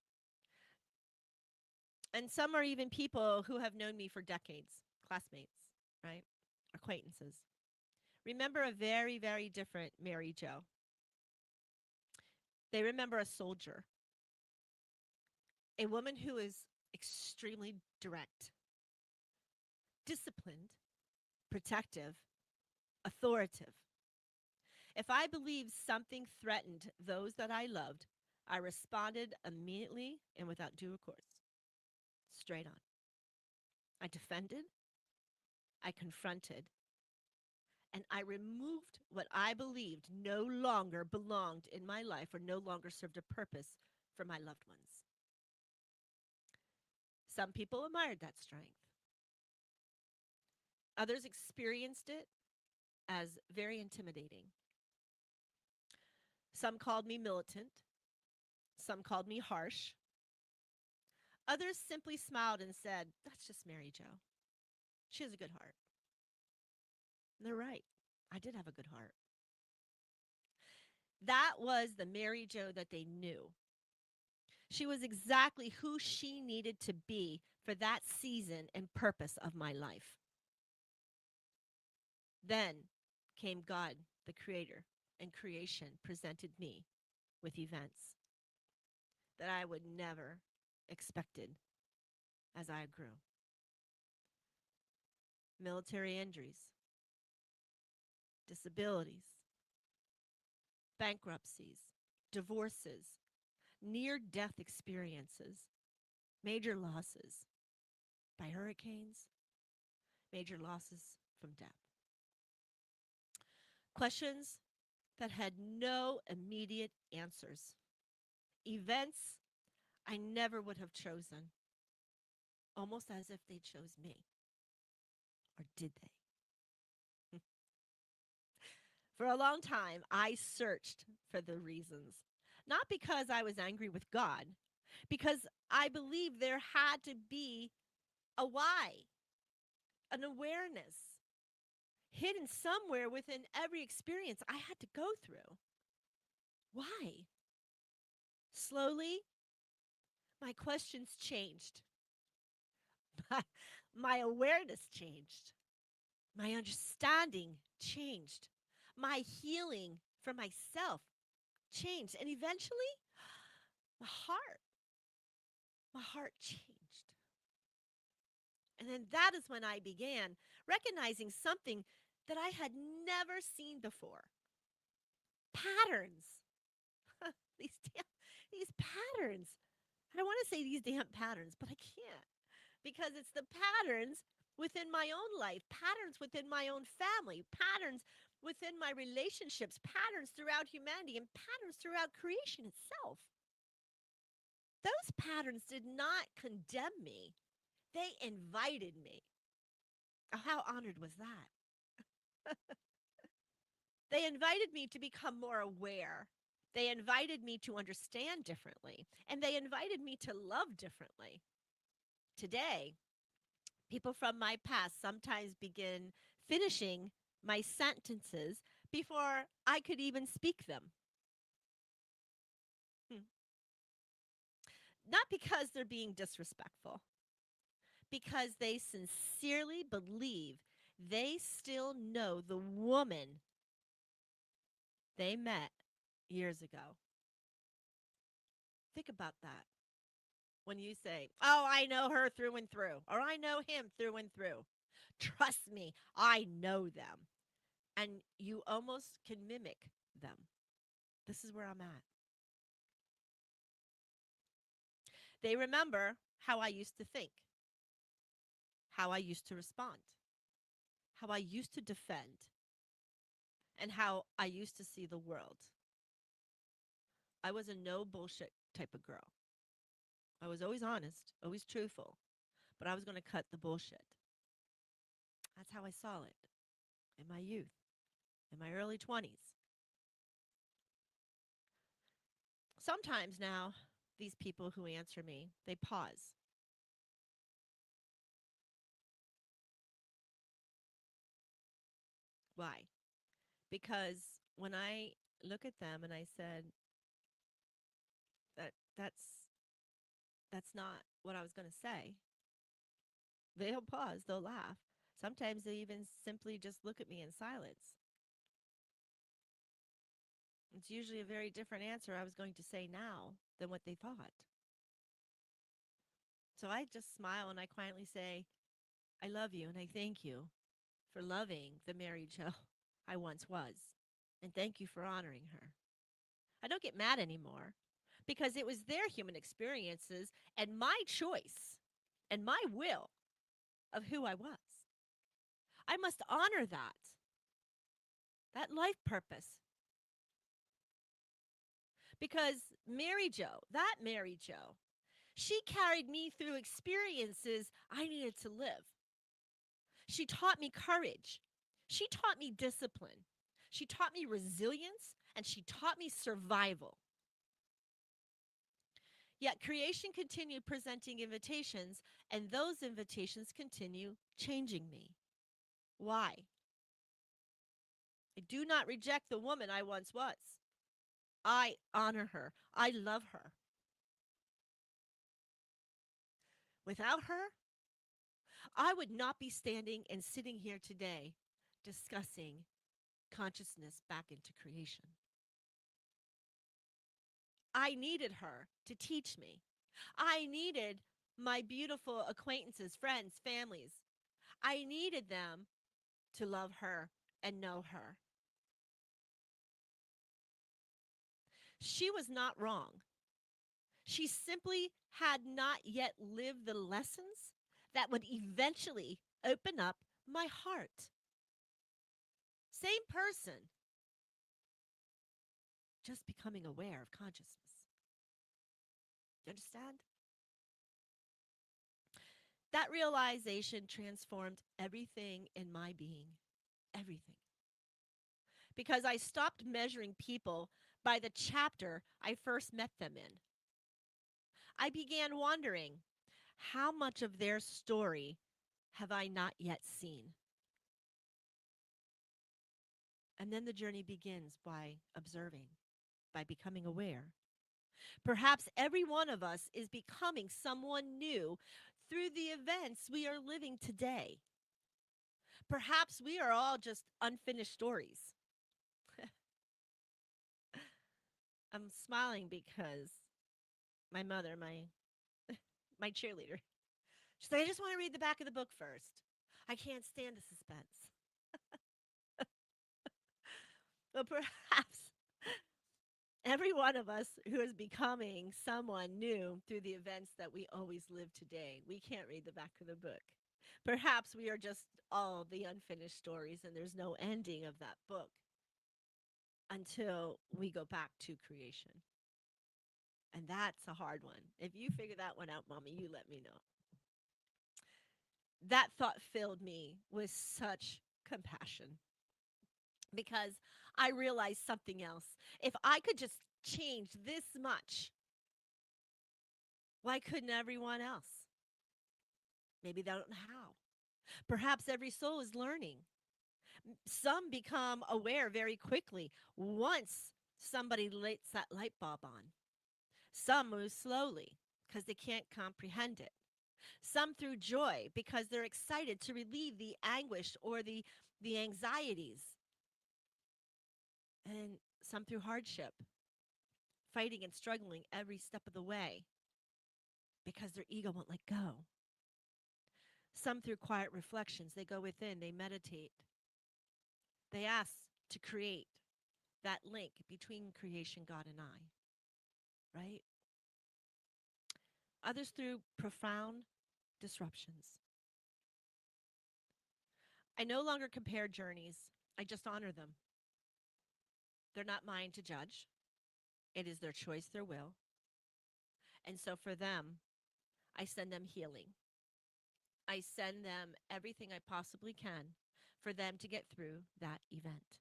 and some are even people who have known me for decades, classmates, right? Acquaintances. Remember a very, very different Mary Jo. They remember a soldier, a woman who is extremely direct, disciplined, protective, authoritative. If I believed something threatened those that I loved, I responded immediately and without due recourse. Straight on. I defended, I confronted, and I removed what I believed no longer belonged in my life or no longer served a purpose for my loved ones. Some people admired that strength. Others experienced it as very intimidating. Some called me militant. Some called me harsh. Others simply smiled and said, "That's just Mary Jo. She has a good heart." And they're right. I did have a good heart. That was the Mary Jo that they knew. She was exactly who she needed to be for that season and purpose of my life. Then came God, the Creator, and creation presented me with events that I would never expected as I grew. Military injuries, disabilities, bankruptcies, divorces, near-death experiences, major losses by hurricanes, major losses from death. Questions that had no immediate answers. Events I never would have chosen, almost as if they chose me. Or did they? For a long time, I searched for the reasons. Not because I was angry with God, because I believed there had to be a why, an awareness hidden somewhere within every experience I had to go through. Why? Slowly, my questions changed. My awareness changed. My understanding changed. My healing for myself changed. And eventually, my heart changed. And then that is when I began recognizing something that I had never seen before. Patterns. these these patterns. I don't want to say these damn patterns, but I can't. Because it's the patterns within my own life, patterns within my own family, patterns within my relationships, patterns throughout humanity, and patterns throughout creation itself. Those patterns did not condemn me, they invited me. Oh, how honored was that? They invited me to become more aware. They invited me to understand differently, and they invited me to love differently. Today, people from my past sometimes begin finishing my sentences before I could even speak them. Hmm. Not because they're being disrespectful, because they sincerely believe they still know the woman they met years ago. Think about that. When you say, "Oh, I know her through and through," or "I know him through and through." Trust me, I know them. And you almost can mimic them. This is where I'm at. They remember how I used to think, how I used to respond, how I used to defend, and how I used to see the world. I was a no bullshit type of girl. I was always honest, always truthful, but I was going to cut the bullshit. That's how I saw it in my youth, in my early 20s. Sometimes now, these people who answer me, they pause. Why? Because when I look at them and I said that that's not what I was going to say, they'll pause, they'll laugh. Sometimes they even simply just look at me in silence. It's usually a very different answer I was going to say now than what they thought. So I just smile and I quietly say, I love you and I thank you for loving the Mary Jo I once was. And thank you for honoring her. I don't get mad anymore because it was their human experiences and my choice and my will of who I was. I must honor that life purpose. Because Mary Jo, she carried me through experiences I needed to live. She taught me courage. She taught me discipline. She taught me resilience and she taught me survival. Yet creation continued presenting invitations, and those invitations continue changing me. Why? I do not reject the woman I once was. I honor her. I love her. Without her, I would not be standing and sitting here today discussing consciousness back into creation. I needed her to teach me. I needed my beautiful acquaintances, friends, families. I needed them to love her and know her. She was not wrong. She simply had not yet lived the lessons that would eventually open up my heart. Same person, just becoming aware of consciousness. You understand? That realization transformed everything in my being. Everything. Because I stopped measuring people by the chapter I first met them in. I began wondering, how much of their story have I not yet seen? And then the journey begins by observing, by becoming aware. Perhaps every one of us is becoming someone new through the events we are living today. Perhaps we are all just unfinished stories. I'm smiling because my mother, my cheerleader, she said, I just want to read the back of the book first. I can't stand the suspense. But perhaps every one of us who is becoming someone new through the events that we always live today, we can't read the back of the book. Perhaps we are just all the unfinished stories and there's no ending of that book until we go back to creation. And that's a hard one. If you figure that one out, Mommy, you let me know. That thought filled me with such compassion because I realized something else. If I could just change this much, why couldn't everyone else? Maybe they don't know how. Perhaps every soul is learning. Some become aware very quickly once somebody lights that light bulb on. Some move slowly because they can't comprehend it. Some through joy because they're excited to relieve the anguish or the anxieties. And some through hardship, fighting and struggling every step of the way because their ego won't let go. Some through quiet reflections, they go within, they meditate. They ask to create that link between creation, God, and I, right? Others through profound disruptions. I no longer compare journeys, I just honor them. They're not mine to judge, it is their choice, their will. And so for them, I send them healing. I send them everything I possibly can for them to get through that event.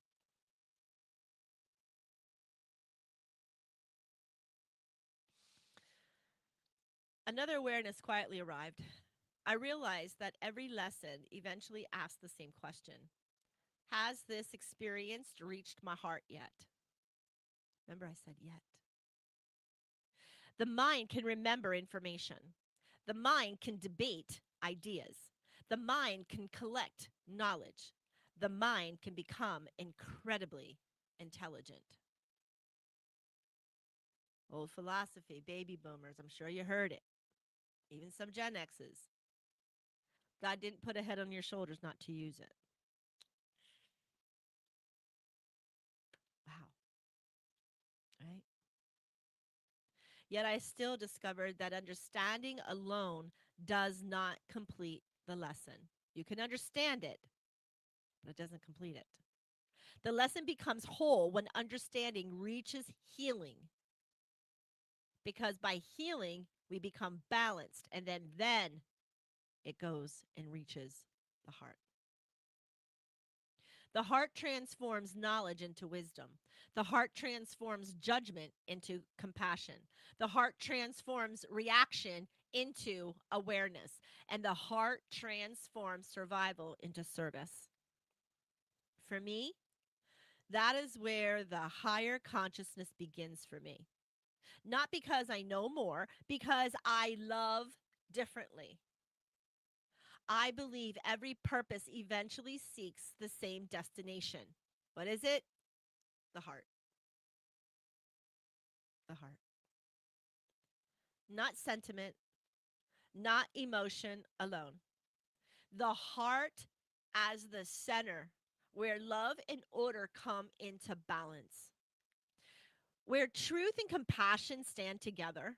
Another awareness quietly arrived. I realized that every lesson eventually asked the same question. Has this experience reached my heart yet? Remember, I said yet. The mind can remember information. The mind can debate ideas. The mind can collect knowledge. The mind can become incredibly intelligent. Old philosophy, baby boomers, I'm sure you heard it. Even some Gen X's. God didn't put a head on your shoulders not to use it. Wow. Right? Yet I still discovered that understanding alone does not complete the lesson. You can understand it, but it doesn't complete it. The lesson becomes whole when understanding reaches healing, because by healing, we become balanced, and then it goes and reaches the heart. The heart transforms knowledge into wisdom. The heart transforms judgment into compassion. The heart transforms reaction into awareness. And the heart transforms survival into service. For me, that is where the higher consciousness begins for me. Not because I know more, because I love differently. I believe every purpose eventually seeks the same destination. What is it? The heart. The heart. Not sentiment, not emotion alone. The heart as the center where love and order come into balance, where truth and compassion stand together,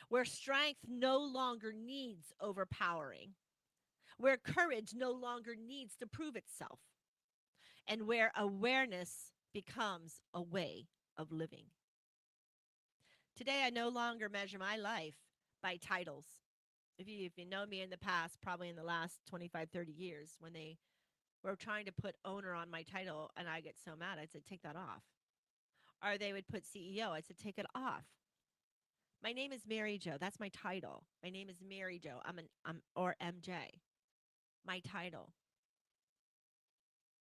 where strength no longer needs overpowering, where courage no longer needs to prove itself, and where awareness becomes a way of living. Today, I no longer measure my life by titles. If you know me in the past, probably in the last 25, 30 years, when they were trying to put owner on my title and I get so mad, I'd say, take that off. Or they would put CEO, I'd say, take it off. My name is Mary Jo. That's my title. My name is Mary Jo. I'm or MJ. My title.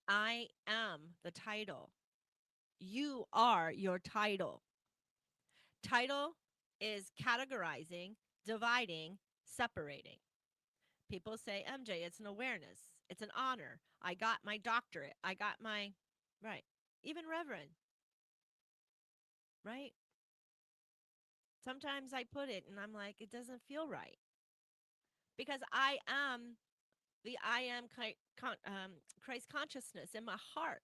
I am the title. You are your title. Title is categorizing, dividing, separating. People say, MJ, it's an awareness, it's an honor. I got my doctorate. I got my, right. Even Reverend, right? Sometimes I put it and I'm like, it doesn't feel right because I am the I am Christ consciousness in my heart.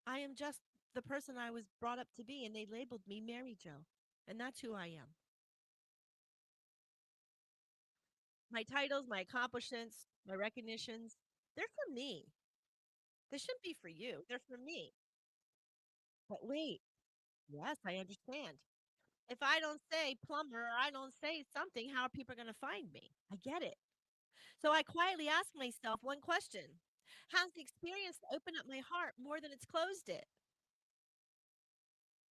I am just the person I was brought up to be, and they labeled me Mary Jo, and that's who I am. My titles, my accomplishments, my recognitions, they're for me. They shouldn't be for you. They're for me. But wait, yes, I understand. If I don't say plumber or I don't say something, how are people going to find me? I get it. So I quietly ask myself one question. Has the experience opened up my heart more than it's closed it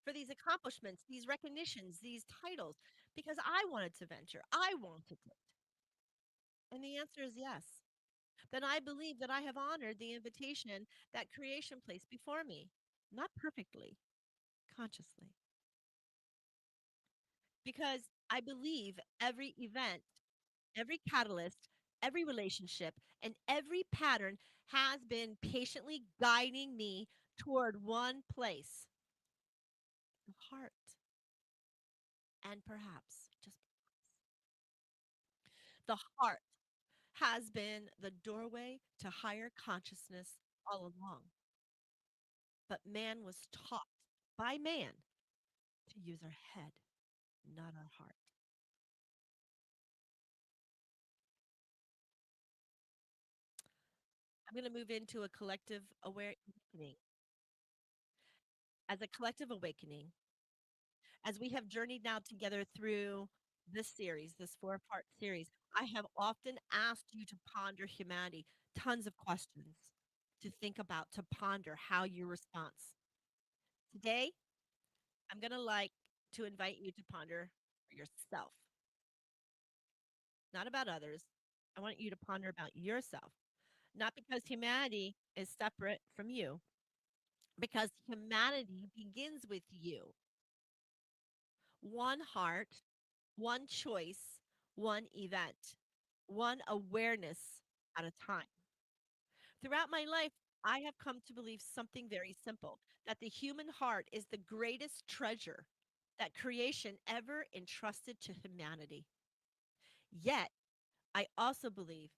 for these accomplishments, these recognitions, these titles? Because I wanted to venture. I wanted it. And the answer is yes. Then I believe that I have honored the invitation that creation placed before me. Not perfectly, consciously. Because I believe every event, every catalyst, every relationship, and every pattern has been patiently guiding me toward one place, the heart. And perhaps, just the heart has been the doorway to higher consciousness all along. But man was taught by man to use our head, not our heart. I'm going to move into a collective awakening. As a collective awakening, as we have journeyed now together through this series, this four-part series, I have often asked you to ponder humanity, tons of questions to think about, to ponder how your response. Today, I'm going to like to invite you to ponder for yourself, not about others. I want you to ponder about yourself, not because humanity is separate from you, because humanity begins with you. One heart, one choice, one event, one awareness at a time. Throughout my life, I have come to believe something very simple, that the human heart is the greatest treasure that creation ever entrusted to humanity. Yet, I also believe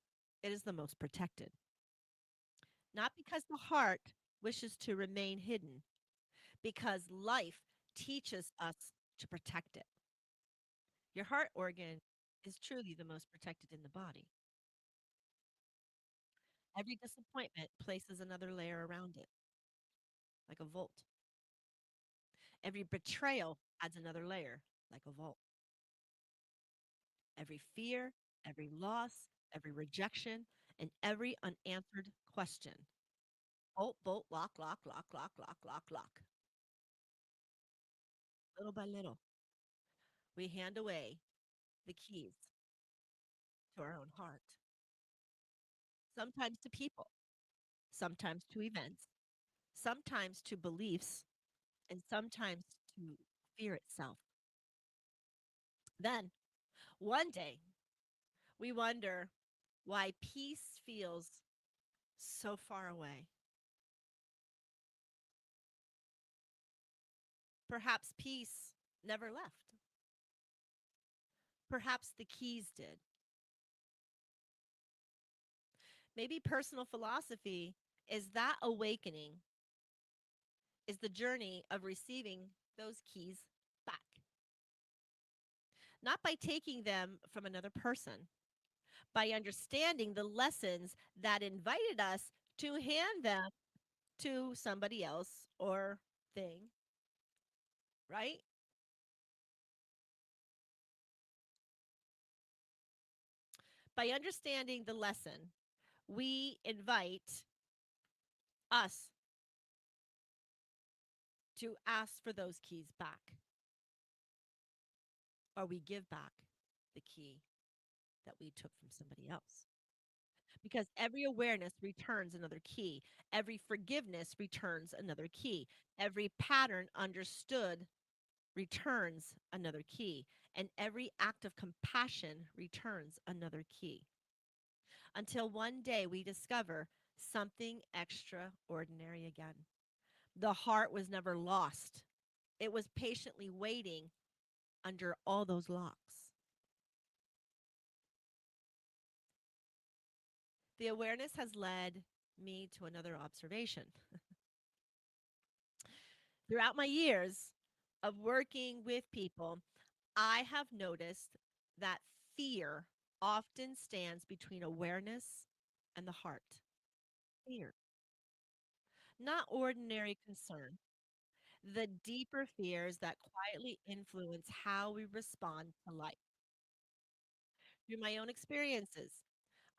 it is the most protected, not because the heart wishes to remain hidden, because life teaches us to protect it. Your heart organ is truly the most protected in the body. Every disappointment places another layer around it, like a vault. Every betrayal adds another layer, like a vault. Every fear, every loss, every rejection, and every unanswered question. Bolt, bolt, lock, lock, lock, lock, lock, lock, lock. Little by little, we hand away the keys to our own heart, sometimes to people, sometimes to events, sometimes to beliefs, and sometimes to fear itself. Then, one day, we wonder why peace feels so far away. Perhaps peace never left. Perhaps the keys did. Maybe personal philosophy is that awakening, is the journey of receiving those keys back, not by taking them from another person, by understanding the lessons that invited us to hand them to somebody else or thing, right? By understanding the lesson, we invite us to ask for those keys back, or we give back the key that we took from somebody else. Because every awareness returns another key, every forgiveness returns another key, every pattern understood returns another key, and every act of compassion returns another key. Until one day we discover something extraordinary again. The heart was never lost, it was patiently waiting under all those locks. The awareness has led me to another observation. Throughout my years of working with people, I have noticed that fear often stands between awareness and the heart. Fear, not ordinary concern, the deeper fears that quietly influence how we respond to life. Through my own experiences,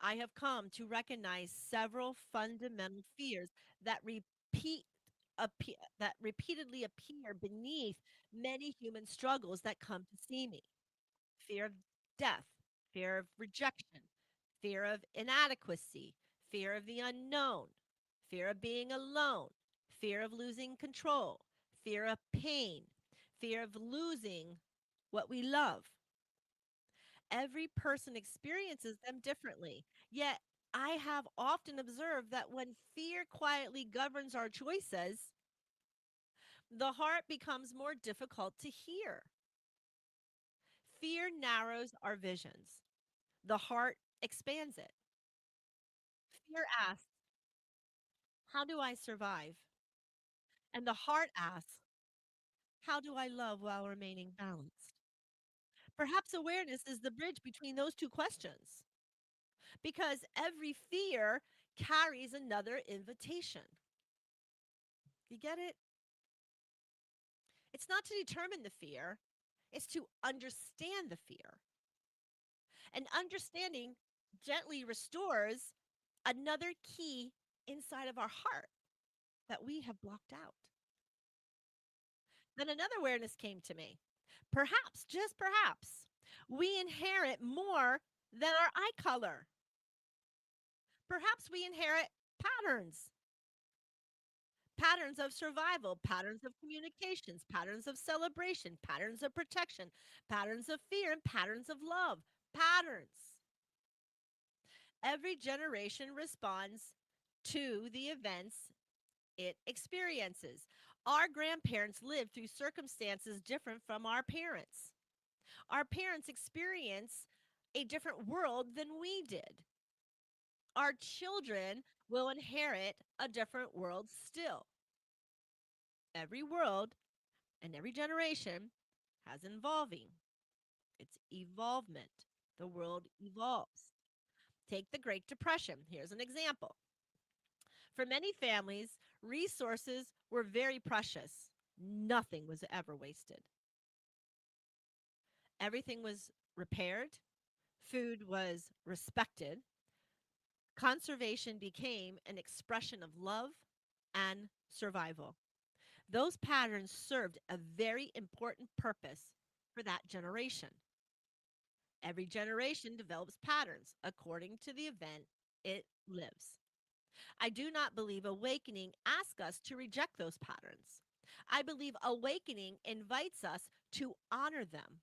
I have come to recognize several fundamental fears that that repeatedly appear beneath many human struggles that come to see me. Fear of death, fear of rejection, fear of inadequacy, fear of the unknown, fear of being alone, fear of losing control, fear of pain, fear of losing what we love. Every person experiences them differently. Yet, I have often observed that when fear quietly governs our choices, the heart becomes more difficult to hear. Fear narrows our visions, the heart expands it. Fear asks, how do I survive? And the heart asks, how do I love while remaining balanced? Perhaps awareness is the bridge between those two questions because every fear carries another invitation. You get it? It's not to determine the fear, it's to understand the fear. And understanding gently restores another key inside of our heart that we have blocked out. Then another awareness came to me. Perhaps, just perhaps, we inherit more than our eye color. Perhaps we inherit patterns, patterns of survival, patterns of communications, patterns of celebration, patterns of protection, patterns of fear, and patterns of love. Patterns. Every generation responds to the events it experiences. Our grandparents lived through circumstances different from our parents. Our parents' experience a different world than we did. Our children will inherit a different world still. Every world and every generation has evolving. It's evolvement. The world evolves. Take the Great Depression. Here's an example. For many families, resources were very precious. Nothing was ever wasted. Everything was repaired, food was respected, conservation became an expression of love and survival. Those patterns served a very important purpose for that generation. Every generation develops patterns according to the event it lives. I do not believe awakening asks us to reject those patterns. I believe awakening invites us to honor them,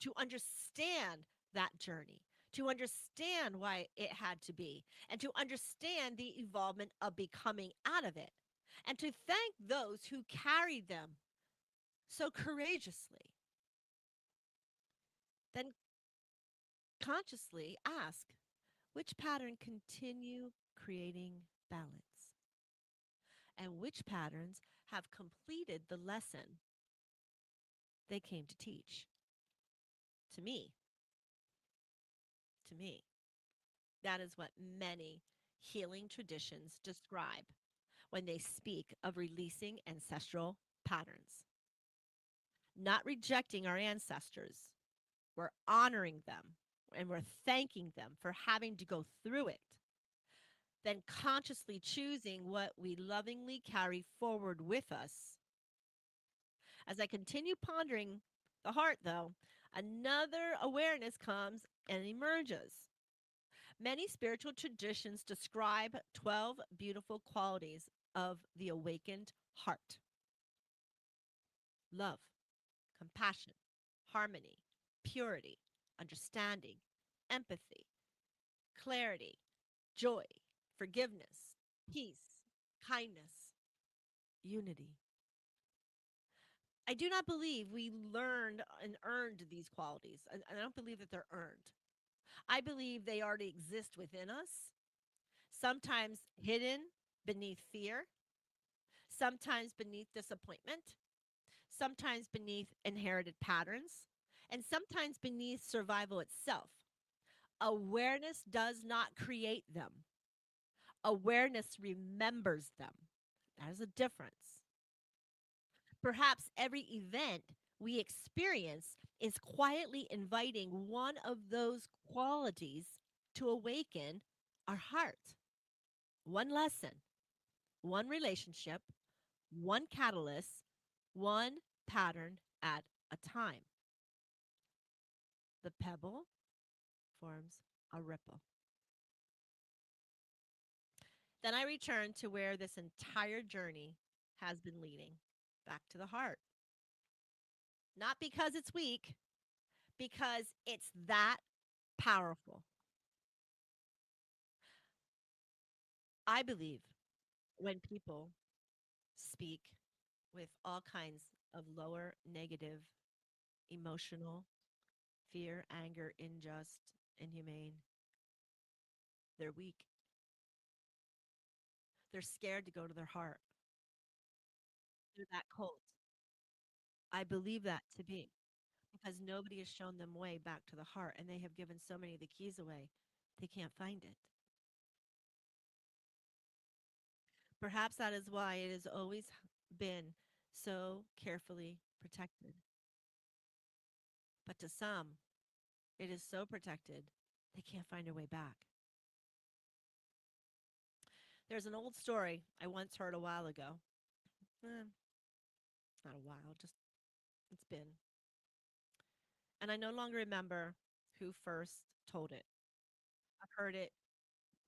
to understand that journey, to understand why it had to be, and to understand the evolvement of becoming out of it, and to thank those who carried them so courageously. Then consciously ask which pattern continue creating balance and which patterns have completed the lesson they came to teach. To me, to me, that is what many healing traditions describe when they speak of releasing ancestral patterns. Not rejecting our ancestors, we're honoring them and we're thanking them for having to go through it. Then consciously choosing what we lovingly carry forward with us. As I continue pondering the heart, though, another awareness comes and emerges. Many spiritual traditions describe 12 beautiful qualities of the awakened heart: love, compassion, harmony, purity, understanding, empathy, clarity, joy, forgiveness, peace, kindness, unity. I do not believe we learned and earned these qualities. I don't believe that they're earned. I believe they already exist within us, sometimes hidden beneath fear, sometimes beneath disappointment, sometimes beneath inherited patterns, and sometimes beneath survival itself. Awareness does not create them, awareness remembers them. That is a difference. Perhaps every event we experience is quietly inviting one of those qualities to awaken our heart. One lesson, one relationship, one catalyst, one pattern at a time. The pebble forms a ripple. Then I return to where this entire journey has been leading, back to the heart. Not because it's weak, because it's that powerful. I believe when people speak with all kinds of lower negative, emotional, fear, anger, unjust, inhumane, they're weak. They're scared to go to their heart. They're that cold. I believe that to be because nobody has shown them way back to the heart and they have given so many of the keys away, they can't find it. Perhaps that is why it has always been so carefully protected. But to some, it is so protected, they can't find a way back. There's an old story I once heard a while ago. Not a while, just it's been. And I no longer remember who first told it. I've heard it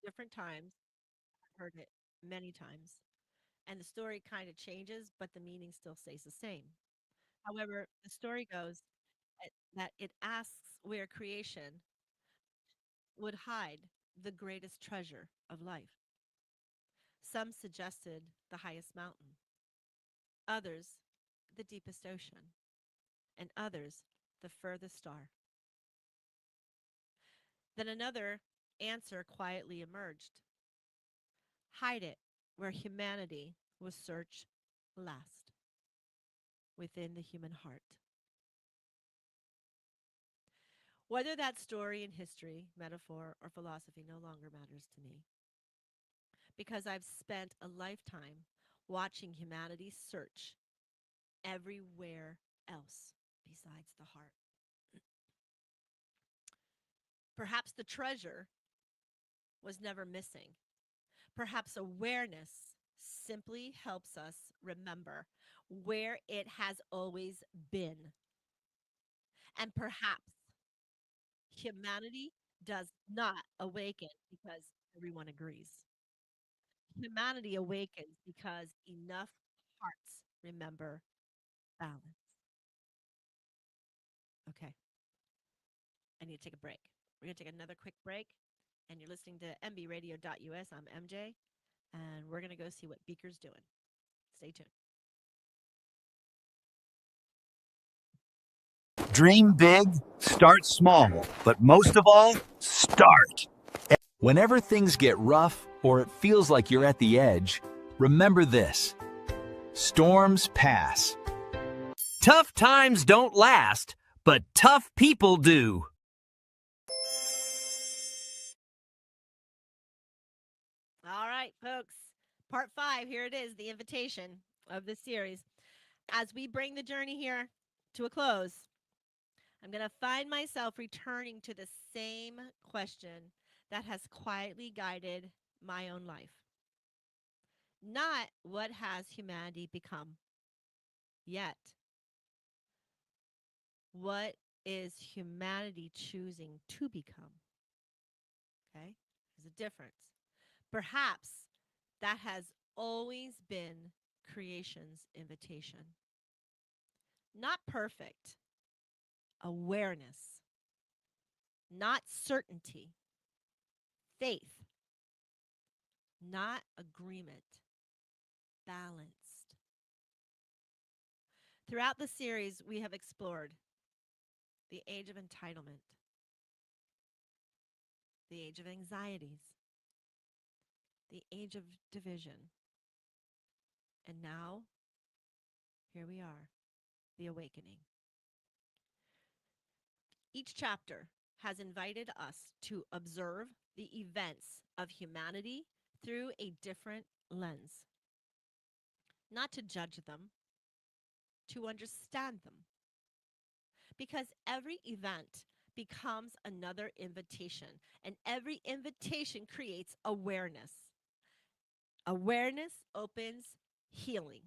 different times, I've heard it many times. And the story kind of changes, but the meaning still stays the same. However, the story goes that it asks where creation would hide the greatest treasure of life. Some suggested the highest mountain, others, the deepest ocean, and others, the furthest star. Then another answer quietly emerged. Hide it where humanity was searched last, within the human heart. Whether that story in history, metaphor, or philosophy no longer matters to me, because I've spent a lifetime watching humanity search everywhere else besides the heart. Perhaps the treasure was never missing. Perhaps awareness simply helps us remember where it has always been. And perhaps humanity does not awaken because everyone agrees. Humanity awakens because enough hearts remember balance. Okay, I need to take a break. We're going to take another quick break, and you're listening to mbradio.us. I'm MJ, and we're going to go see what Beaker's doing. Stay tuned. Dream big, start small, but most of all, start. Whenever things get rough or it feels like you're at the edge, remember this: storms pass. Tough times don't last, but tough people do. All right, folks. Part 5, here it is, the invitation of this series. As we bring the journey here to a close, I'm going to find myself returning to the same question that has quietly guided my own life. Not what has humanity become yet. What is humanity choosing to become? Okay? There's a difference. Perhaps that has always been creation's invitation. Not perfect, awareness, not certainty, faith, not agreement, balanced. Throughout the series, we have explored the age of entitlement, the age of anxieties, the age of division. And now, here we are, the awakening. Each chapter has invited us to observe the events of humanity through a different lens, not to judge them, to understand them. Because every event becomes another invitation, and every invitation creates awareness. Awareness opens healing.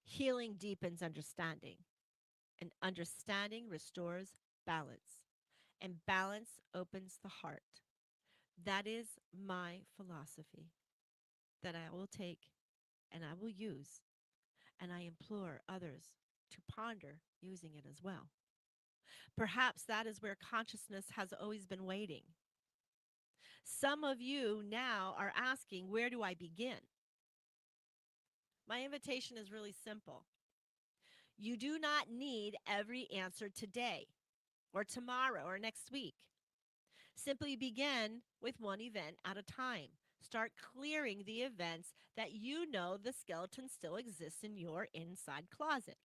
Healing deepens understanding, and understanding restores balance, and balance opens the heart. That is my philosophy that I will take and I will use, and I implore others to ponder using it as well. Perhaps that is where consciousness has always been waiting. Some of you now are asking, where do I begin? My invitation is really simple. You do not need every answer today or tomorrow or next week. Simply begin with one event at a time. Start clearing the events that you know the skeleton still exists in your inside closet.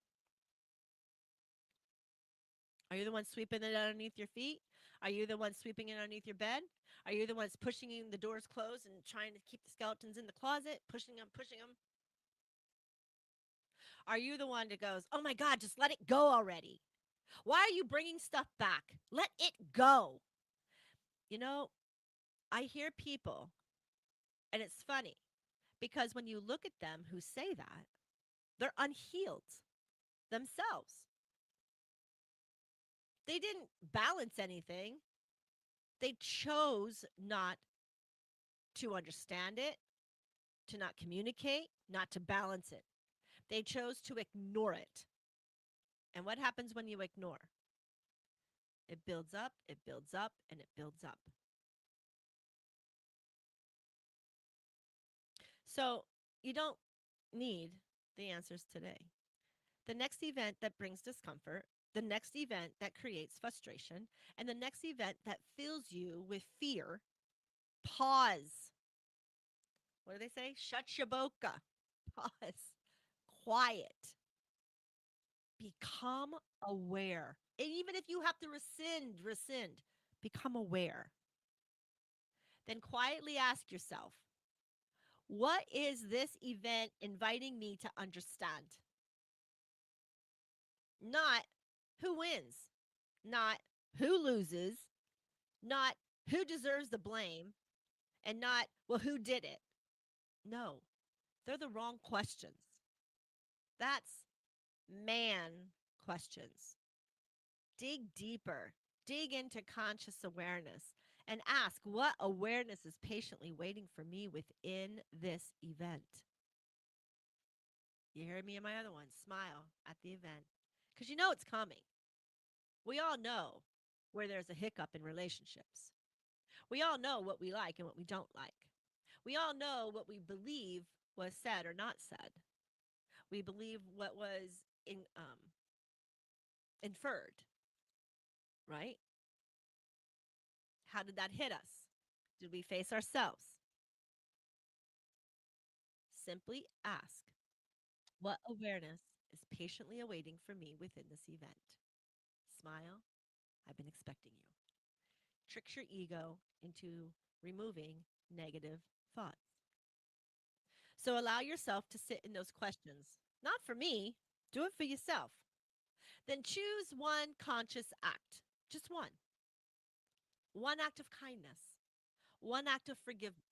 Are you the one sweeping it underneath your feet? Are you the one sweeping it underneath your bed? Are you the ones pushing the doors closed and trying to keep the skeletons in the closet, pushing them, pushing them? Are you the one that goes, oh my God, just let it go already? Why are you bringing stuff back? Let it go. You know, I hear people, and it's funny because when you look at them who say that, they're unhealed themselves. They didn't balance anything. They chose not to understand it, to not communicate, not to balance it. They chose to ignore it. And what happens when you ignore? It builds up, it builds up, and it builds up. So you don't need the answers today. The next event that brings discomfort the next event that creates frustration, and the next event that fills you with fear, pause. What do they say? Shut your boca. Pause. Quiet. Become aware. And even if you have to rescind, become aware. Then quietly ask yourself, what is this event inviting me to understand? Not who wins, not who loses, not who deserves the blame, and not, well, who did it? No, they're the wrong questions. That's man questions. Dig deeper, dig into conscious awareness, and ask what awareness is patiently waiting for me within this event. You hear me and my other one? Smile at the event because you know it's coming. We all know where there's a hiccup in relationships. We all know what we like and what we don't like. We all know what we believe was said or not said. We believe what was inferred, right? How did that hit us? Did we face ourselves? Simply ask, what awareness is patiently awaiting for me within this event? Smile, I've been expecting you. Tricks your ego into removing negative thoughts. So allow yourself to sit in those questions. Not for me, do it for yourself. Then choose one conscious act, just one. One act of kindness, one act of forgiveness,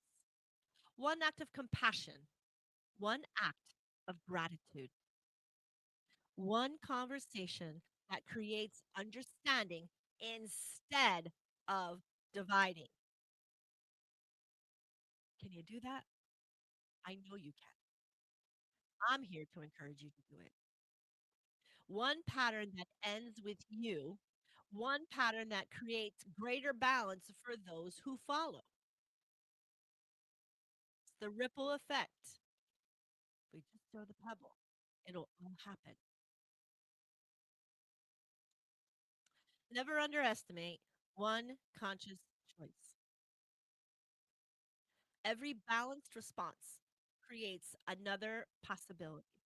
one act of compassion, one act of gratitude, one conversation that creates understanding instead of dividing. Can you do that? I know you can. I'm here to encourage you to do it. One pattern that ends with you, one pattern that creates greater balance for those who follow. It's the ripple effect. We just throw the pebble, it'll all happen. Never underestimate one conscious choice. Every balanced response creates another possibility,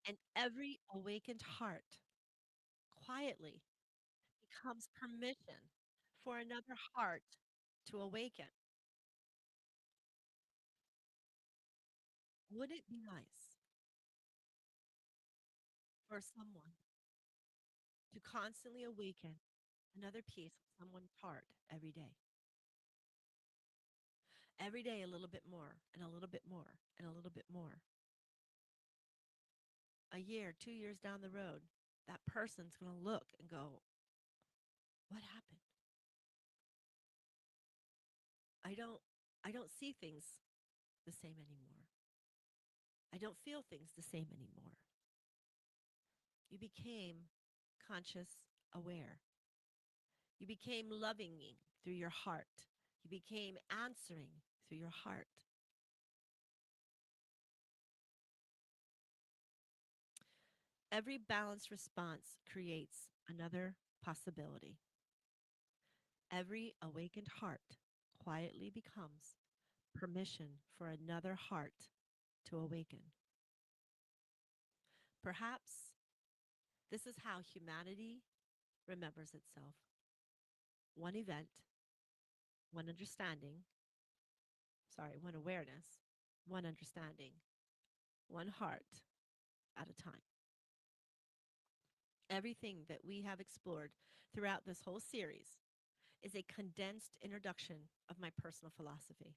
and every awakened heart quietly becomes permission for another heart to awaken. Would it be nice for someone to constantly awaken another piece of someone's heart every day? Every day, a little bit more, and a little bit more, and a little bit more. A year, 2 years down the road, that person's going to look and go, what happened? I don't I don't see things the same anymore. I don't feel things the same anymore. You became conscious aware. You became loving through your heart. You became answering through your heart. Every balanced response creates another possibility. Every awakened heart quietly becomes permission for another heart to awaken. Perhaps this is how humanity remembers itself. One event, one understanding, one awareness, one understanding, one heart at a time. Everything that we have explored throughout this whole series is a condensed introduction of my personal philosophy.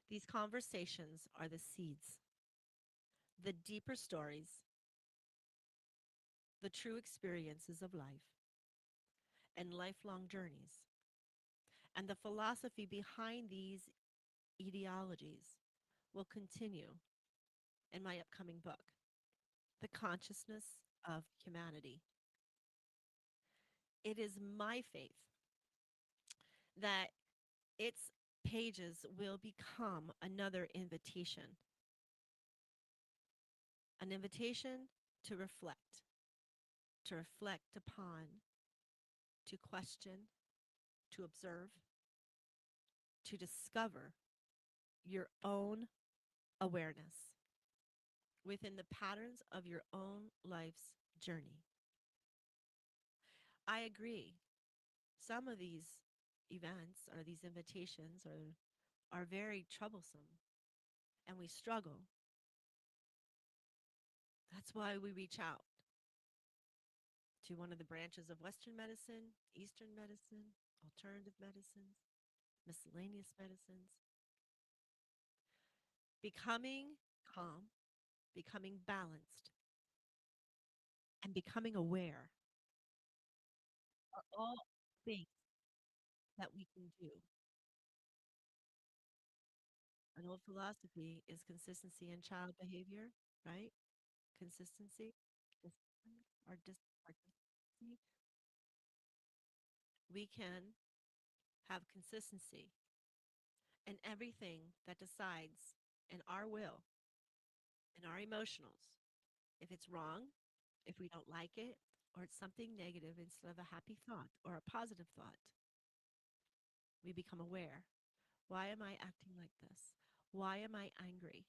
These conversations are the seeds, the deeper stories, the true experiences of life, and lifelong journeys. And the philosophy behind these ideologies will continue in my upcoming book, The Consciousness of Humanity. It is my faith that its pages will become another invitation, an invitation to reflect, to reflect upon, to question, to observe, to discover your own awareness within the patterns of your own life's journey. I agree. Some of these events or these invitations are very troublesome and we struggle. That's why we reach out to one of the branches of Western medicine, Eastern medicine, alternative medicines, miscellaneous medicines. Becoming calm, becoming balanced, and becoming aware are all things that we can do. An old philosophy is consistency in child behavior, right? Consistency, discipline, or consistency. We can have consistency in everything that decides in our will, in our emotionals. If it's wrong, if we don't like it, or it's something negative instead of a happy thought or a positive thought, we become aware. Why am I acting like this? Why am I angry?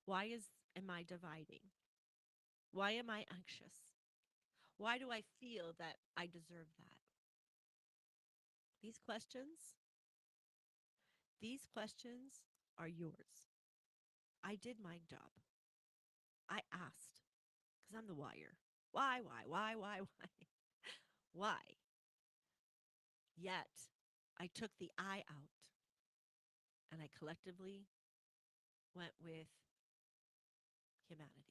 Am I dividing? Why am I anxious? Why do I feel that I deserve that? These questions, these questions are yours. I did my job. I asked because I'm the wire. Why? Why? Yet I took the I out and I collectively went with humanity.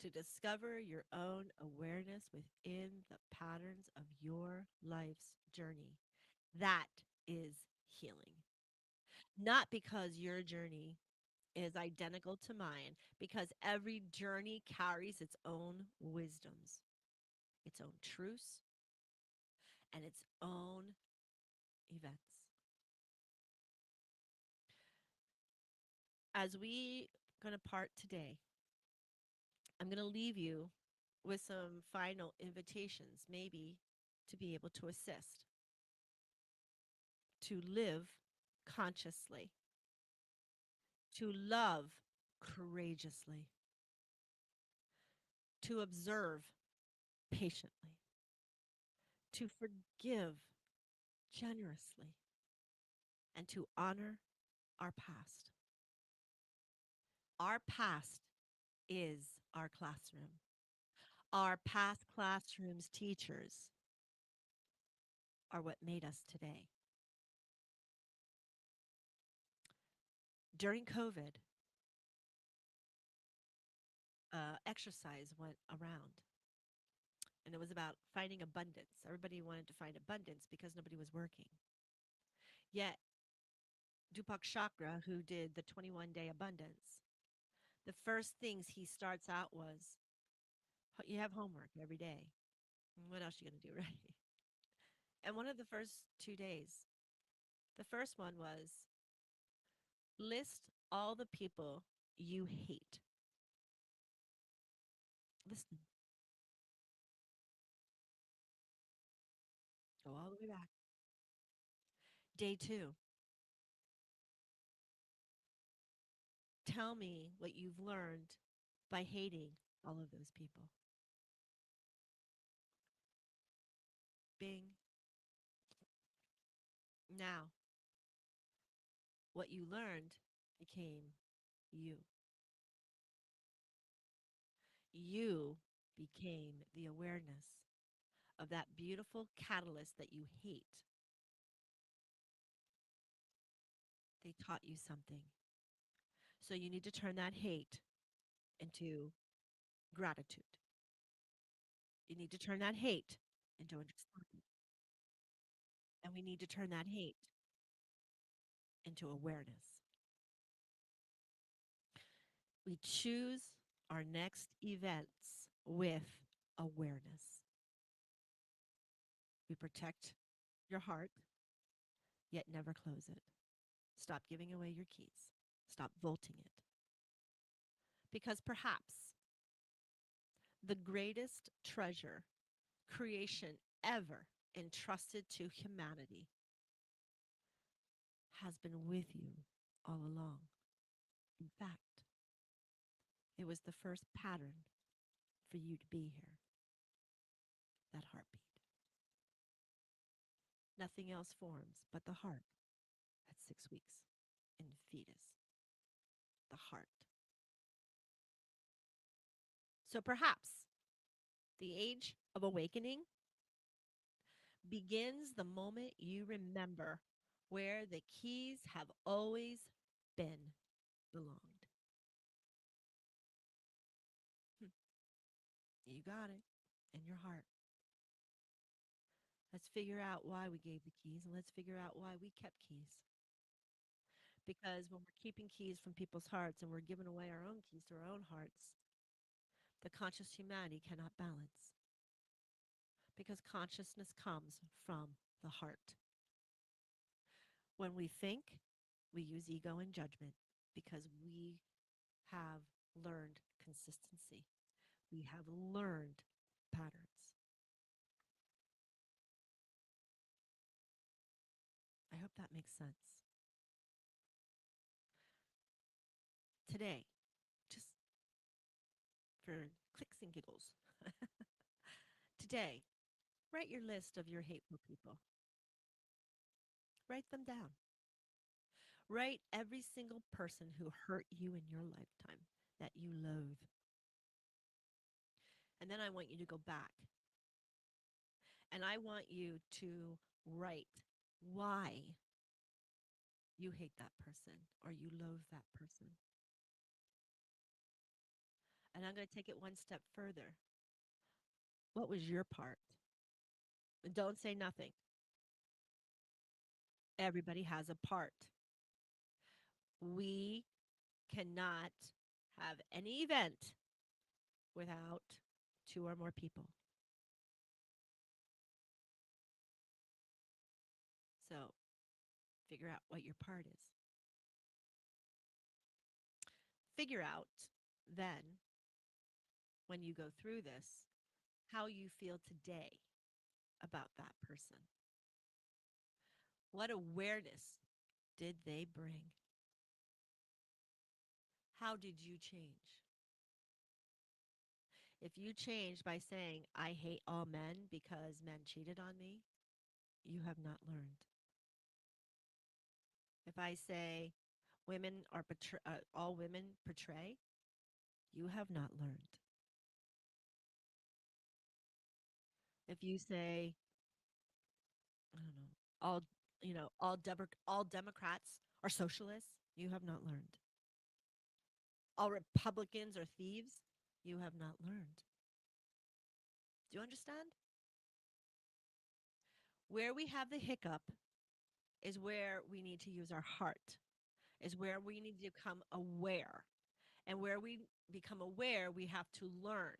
To discover your own awareness within the patterns of your life's journey. That is healing. Not because your journey is identical to mine, because every journey carries its own wisdoms, its own truths, and its own events. As we going to part today, I'm going to leave you with some final invitations, maybe to be able to assist, to live consciously, to love courageously, to observe patiently, to forgive generously, and to honor our past. Our past is our classroom. Our past classroom's teachers are what made us today. During COVID, exercise went around, and it was about finding abundance. Everybody wanted to find abundance because nobody was working. Yet, TWOCPT, who did the 21-day abundance, the first things he starts out was, you have homework every day. What else are you going to do, right? And one of the first 2 days, the first one was list all the people you hate. Listen. Go all the way back. Day 2, tell me what you've learned by hating all of those people. Bing. Now, what you learned became you. You became the awareness of that beautiful catalyst that you hate. They taught you something. So you need to turn that hate into gratitude. You need to turn that hate into understanding. And we need to turn that hate into awareness. We choose our next events with awareness. We protect your heart, yet never close it. Stop giving away your keys. Stop vaulting it. Because perhaps the greatest treasure creation ever entrusted to humanity has been with you all along. In fact, it was the first pattern for you to be here, that heartbeat. Nothing else forms but the heart at 6 weeks in fetus, the heart. So perhaps the age of awakening begins the moment you remember where the keys have always been belonged. You got it in your heart. Let's figure out why we gave the keys and let's figure out why we kept keys. Because when we're keeping keys from people's hearts and we're giving away our own keys to our own hearts, the conscious humanity cannot balance. Because consciousness comes from the heart. When we think, we use ego and judgment because we have learned consistency. We have learned patterns. I hope that makes sense. Today, just for clicks and giggles, today, write your list of your hateful people. Write them down. Write every single person who hurt you in your lifetime that you loathe. And then I want you to go back and I want you to write why you hate that person or you loathe that person. And I'm going to take it one step further. What was your part? Don't say nothing. Everybody has a part. We cannot have any event without two or more people. So figure out what your part is. Figure out then, when you go through this, how you feel today about that person. What awareness did they bring? How did you change? If you change by saying, I hate all men because men cheated on me, you have not learned. If I say women are all women betray, you have not learned. If you say, I don't know, all Democrats are socialists, you have not learned. All Republicans are thieves, you have not learned. Do you understand? Where we have the hiccup is where we need to use our heart, is where we need to become aware. And where we become aware, we have to learn.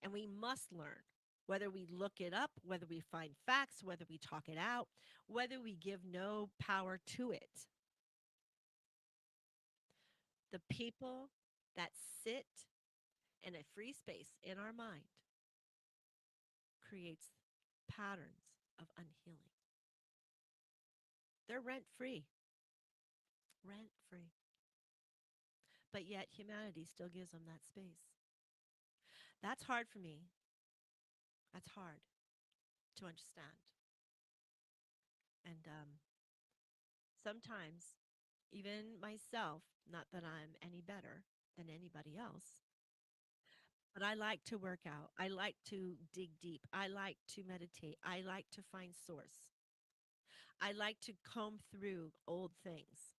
And we must learn, whether we look it up, whether we find facts, whether we talk it out, whether we give no power to it. The people that sit in a free space in our mind creates patterns of unhealing. They're rent free. Rent free. But yet humanity still gives them that space. That's hard for me. That's hard to understand. And sometimes, even myself, not that I'm any better than anybody else, but I like to work out. I like to dig deep. I like to meditate. I like to find source. I like to comb through old things.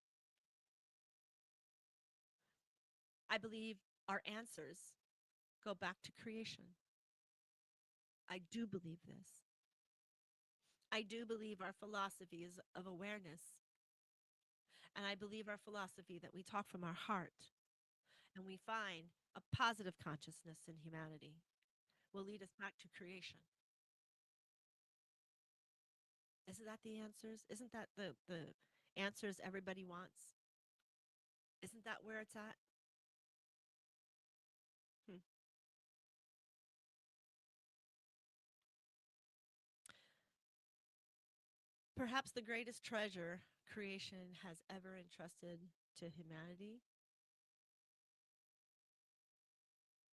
I believe our answers go back to creation. I do believe this. I do believe our philosophy is of awareness. And I believe our philosophy that we talk from our heart and we find a positive consciousness in humanity will lead us back to creation. Isn't that the answers? Isn't that the answers everybody wants? Isn't that where it's at? Perhaps the greatest treasure creation has ever entrusted to humanity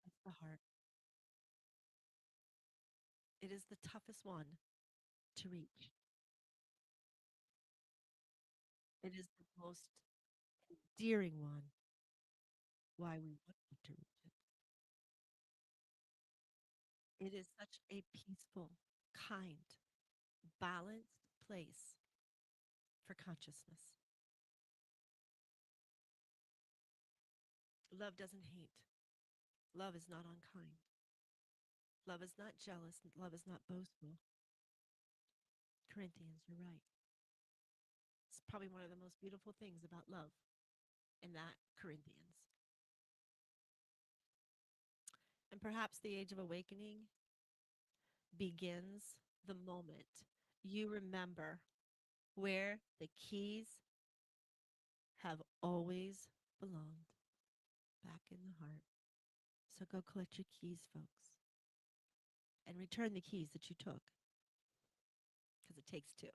is the heart. It is the toughest one to reach. It is the most endearing one, why we want to reach it. It is such a peaceful, kind, balanced place for consciousness. Love doesn't hate. Love is not unkind. Love is not jealous. Love is not boastful. Corinthians, you're right. It's probably one of the most beautiful things about love in that Corinthians. And perhaps the age of awakening begins the moment you remember where the keys have always belonged, back in the heart. So go collect your keys, folks, and return the keys that you took, because it takes two.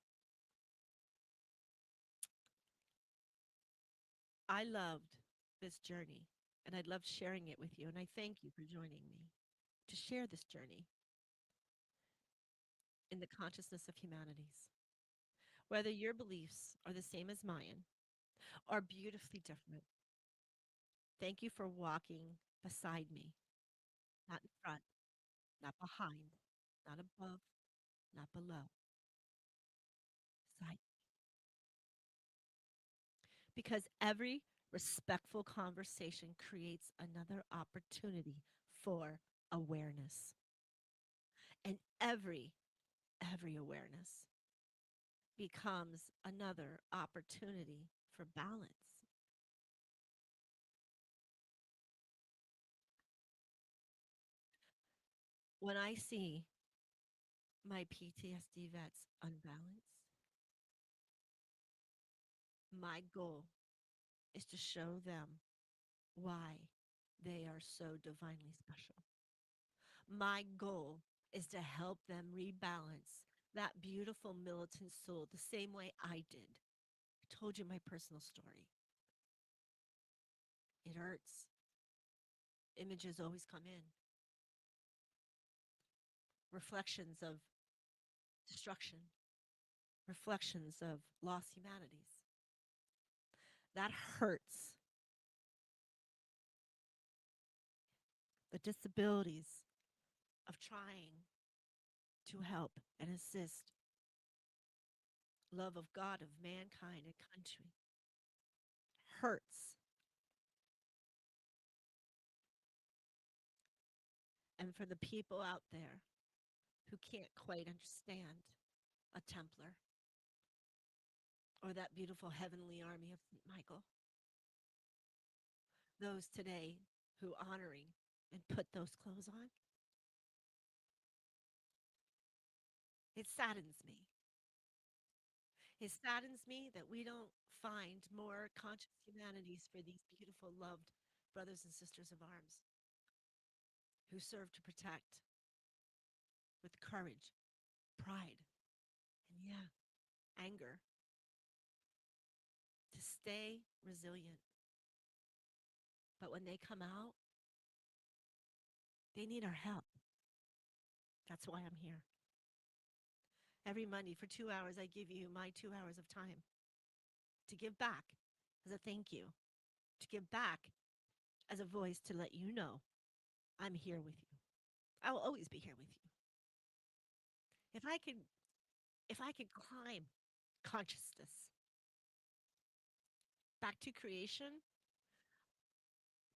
I loved this journey, and I loved sharing it with you, and I thank you for joining me to share this journey in the consciousness of humanities. Whether your beliefs are the same as mine or beautifully different, thank you for walking beside me, not in front, not behind, not above, not below, beside. Because every respectful conversation creates another opportunity for awareness. And every awareness becomes another opportunity for balance. When I see my PTSD vets unbalanced, my goal is to show them why they are so divinely special. My goal is to help them rebalance that beautiful militant soul the same way I did. I told you my personal story. It hurts. Images always come in. Reflections of destruction, reflections of lost humanities. That hurts. The disabilities of trying to help and assist love of God, of mankind, and country hurts. And for the people out there who can't quite understand a Templar or that beautiful heavenly army of St. Michael, those today who honoring and put those clothes on, it saddens me. It saddens me that we don't find more conscious humanities for these beautiful, loved brothers and sisters of arms who serve to protect with courage, pride, and yeah, anger, to stay resilient. But when they come out, they need our help. That's why I'm here. Every Monday for 2 hours, I give you my 2 hours of time to give back as a thank you, to give back as a voice to let you know I'm here with you. I will always be here with you. If I could, if I could climb consciousness back to creation,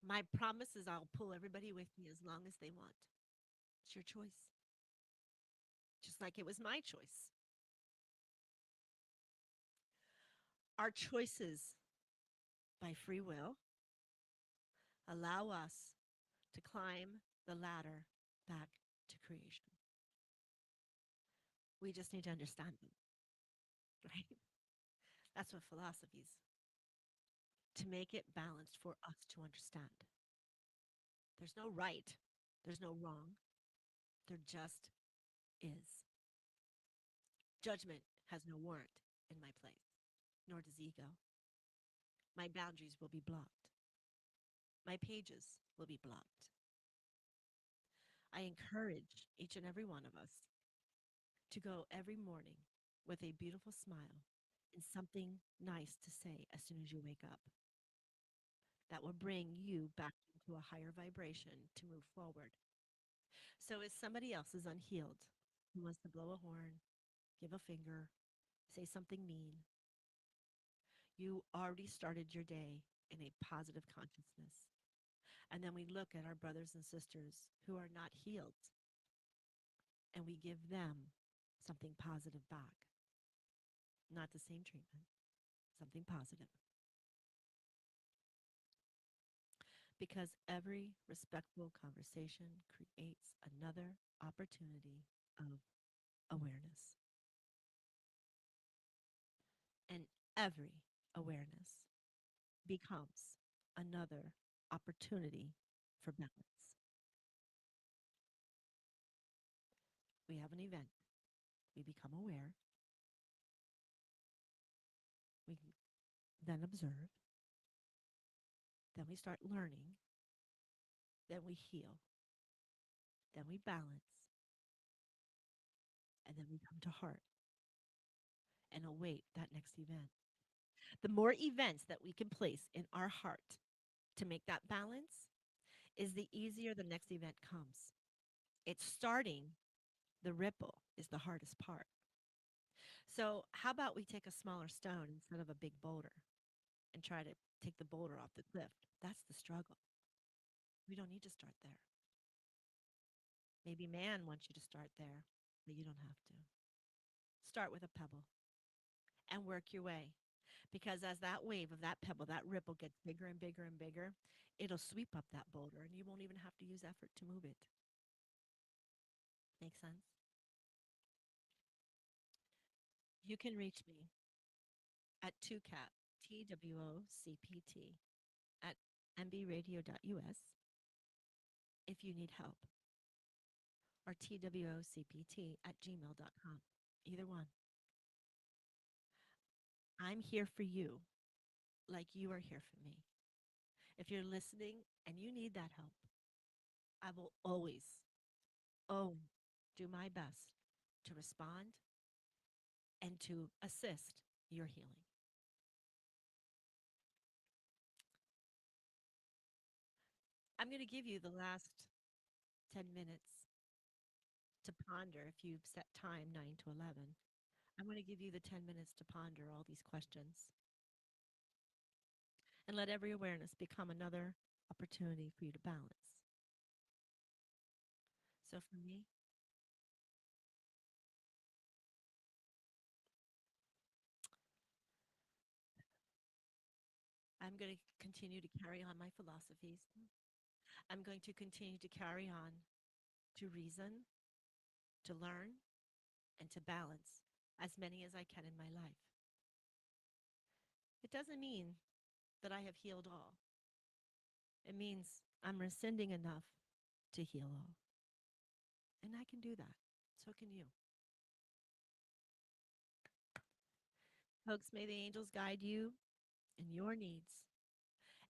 my promise is I'll pull everybody with me as long as they want. It's your choice. Just like it was my choice. Our choices by free will allow us to climb the ladder back to creation. We just need to understand them, right? That's what philosophy is, to make it balanced for us to understand. There's no right, there's no wrong, there just is. Judgment has no warrant, in my place, nor does ego. My boundaries will be blocked. My pages will be blocked. I encourage each and every one of us to go every morning with a beautiful smile and something nice to say as soon as you wake up that will bring you back into a higher vibration to move forward. So if somebody else is unhealed, who wants to blow a horn, give a finger, say something mean, you already started your day in a positive consciousness. And then we look at our brothers and sisters who are not healed and we give them something positive back. Not the same treatment, something positive. Because every respectful conversation creates another opportunity of awareness. And every awareness becomes another opportunity for balance. We have an event. We become aware. We then observe. Then we start learning. Then we heal. Then we balance. And then we come to heart and await that next event. The more events that we can place in our heart to make that balance is the easier the next event comes. It's starting the ripple is the hardest part. So how about we take a smaller stone instead of a big boulder and try to take the boulder off the cliff? That's the struggle. We don't need to start there. Maybe man wants you to start there, but you don't have to. Start with a pebble and work your way. Because as that wave of that pebble, that ripple gets bigger and bigger and bigger, it'll sweep up that boulder and you won't even have to use effort to move it. Make sense? You can reach me at TWOCPT, TWOCPT, at mbradio.us if you need help, or TWOCPT at gmail.com, either one. I'm here for you like you are here for me. If you're listening and you need that help, I will always do my best to respond and to assist your healing. I'm going to give you the last 10 minutes to ponder. If you've set time 9 to 11, I'm going to give you the 10 minutes to ponder all these questions and let every awareness become another opportunity for you to balance. So for me, I'm going to continue to carry on my philosophies. I'm going to continue to carry on to reason, to learn, and to balance as many as I can in my life. It doesn't mean that I have healed all. It means I'm rescinding enough to heal all. And I can do that. So can you. Folks, may the angels guide you in your needs.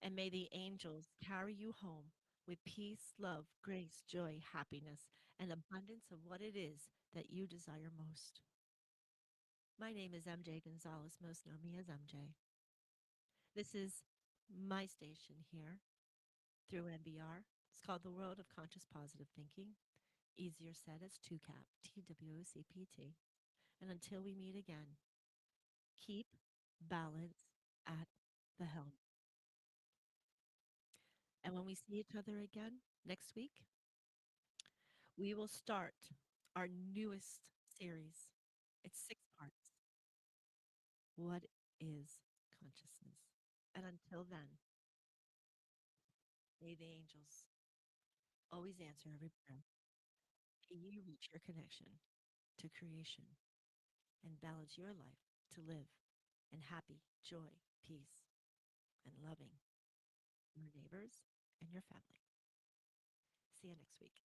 And may the angels carry you home with peace, love, grace, joy, happiness, and abundance of what it is that you desire most. My name is MJ Gonzalez. Most know me as MJ. This is my station here through MBR. It's called the World of Conscious Positive Thinking. Easier said as TWOCPT, TWOCPT. And until we meet again, keep balance at the helm. And when we see each other again next week, we will start our newest series. It's 6 parts. What is consciousness? And until then, may the angels always answer every prayer. May you reach your connection to creation and balance your life to live in happy, joy, peace, and loving your neighbors and your family. See you next week.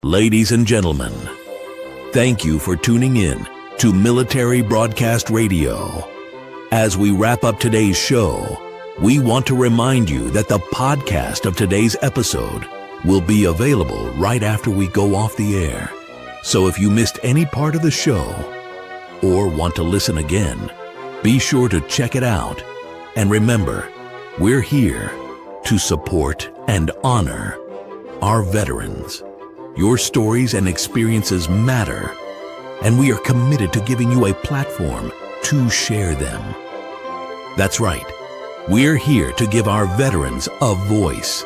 Ladies and gentlemen, thank you for tuning in to Military Broadcast Radio. As we wrap up today's show, we want to remind you that the podcast of today's episode will be available right after we go off the air. So if you missed any part of the show or want to listen again, be sure to check it out. And remember, we're here to support and honor our veterans. Your stories and experiences matter, and we are committed to giving you a platform to share them. That's right. We're here to give our veterans a voice.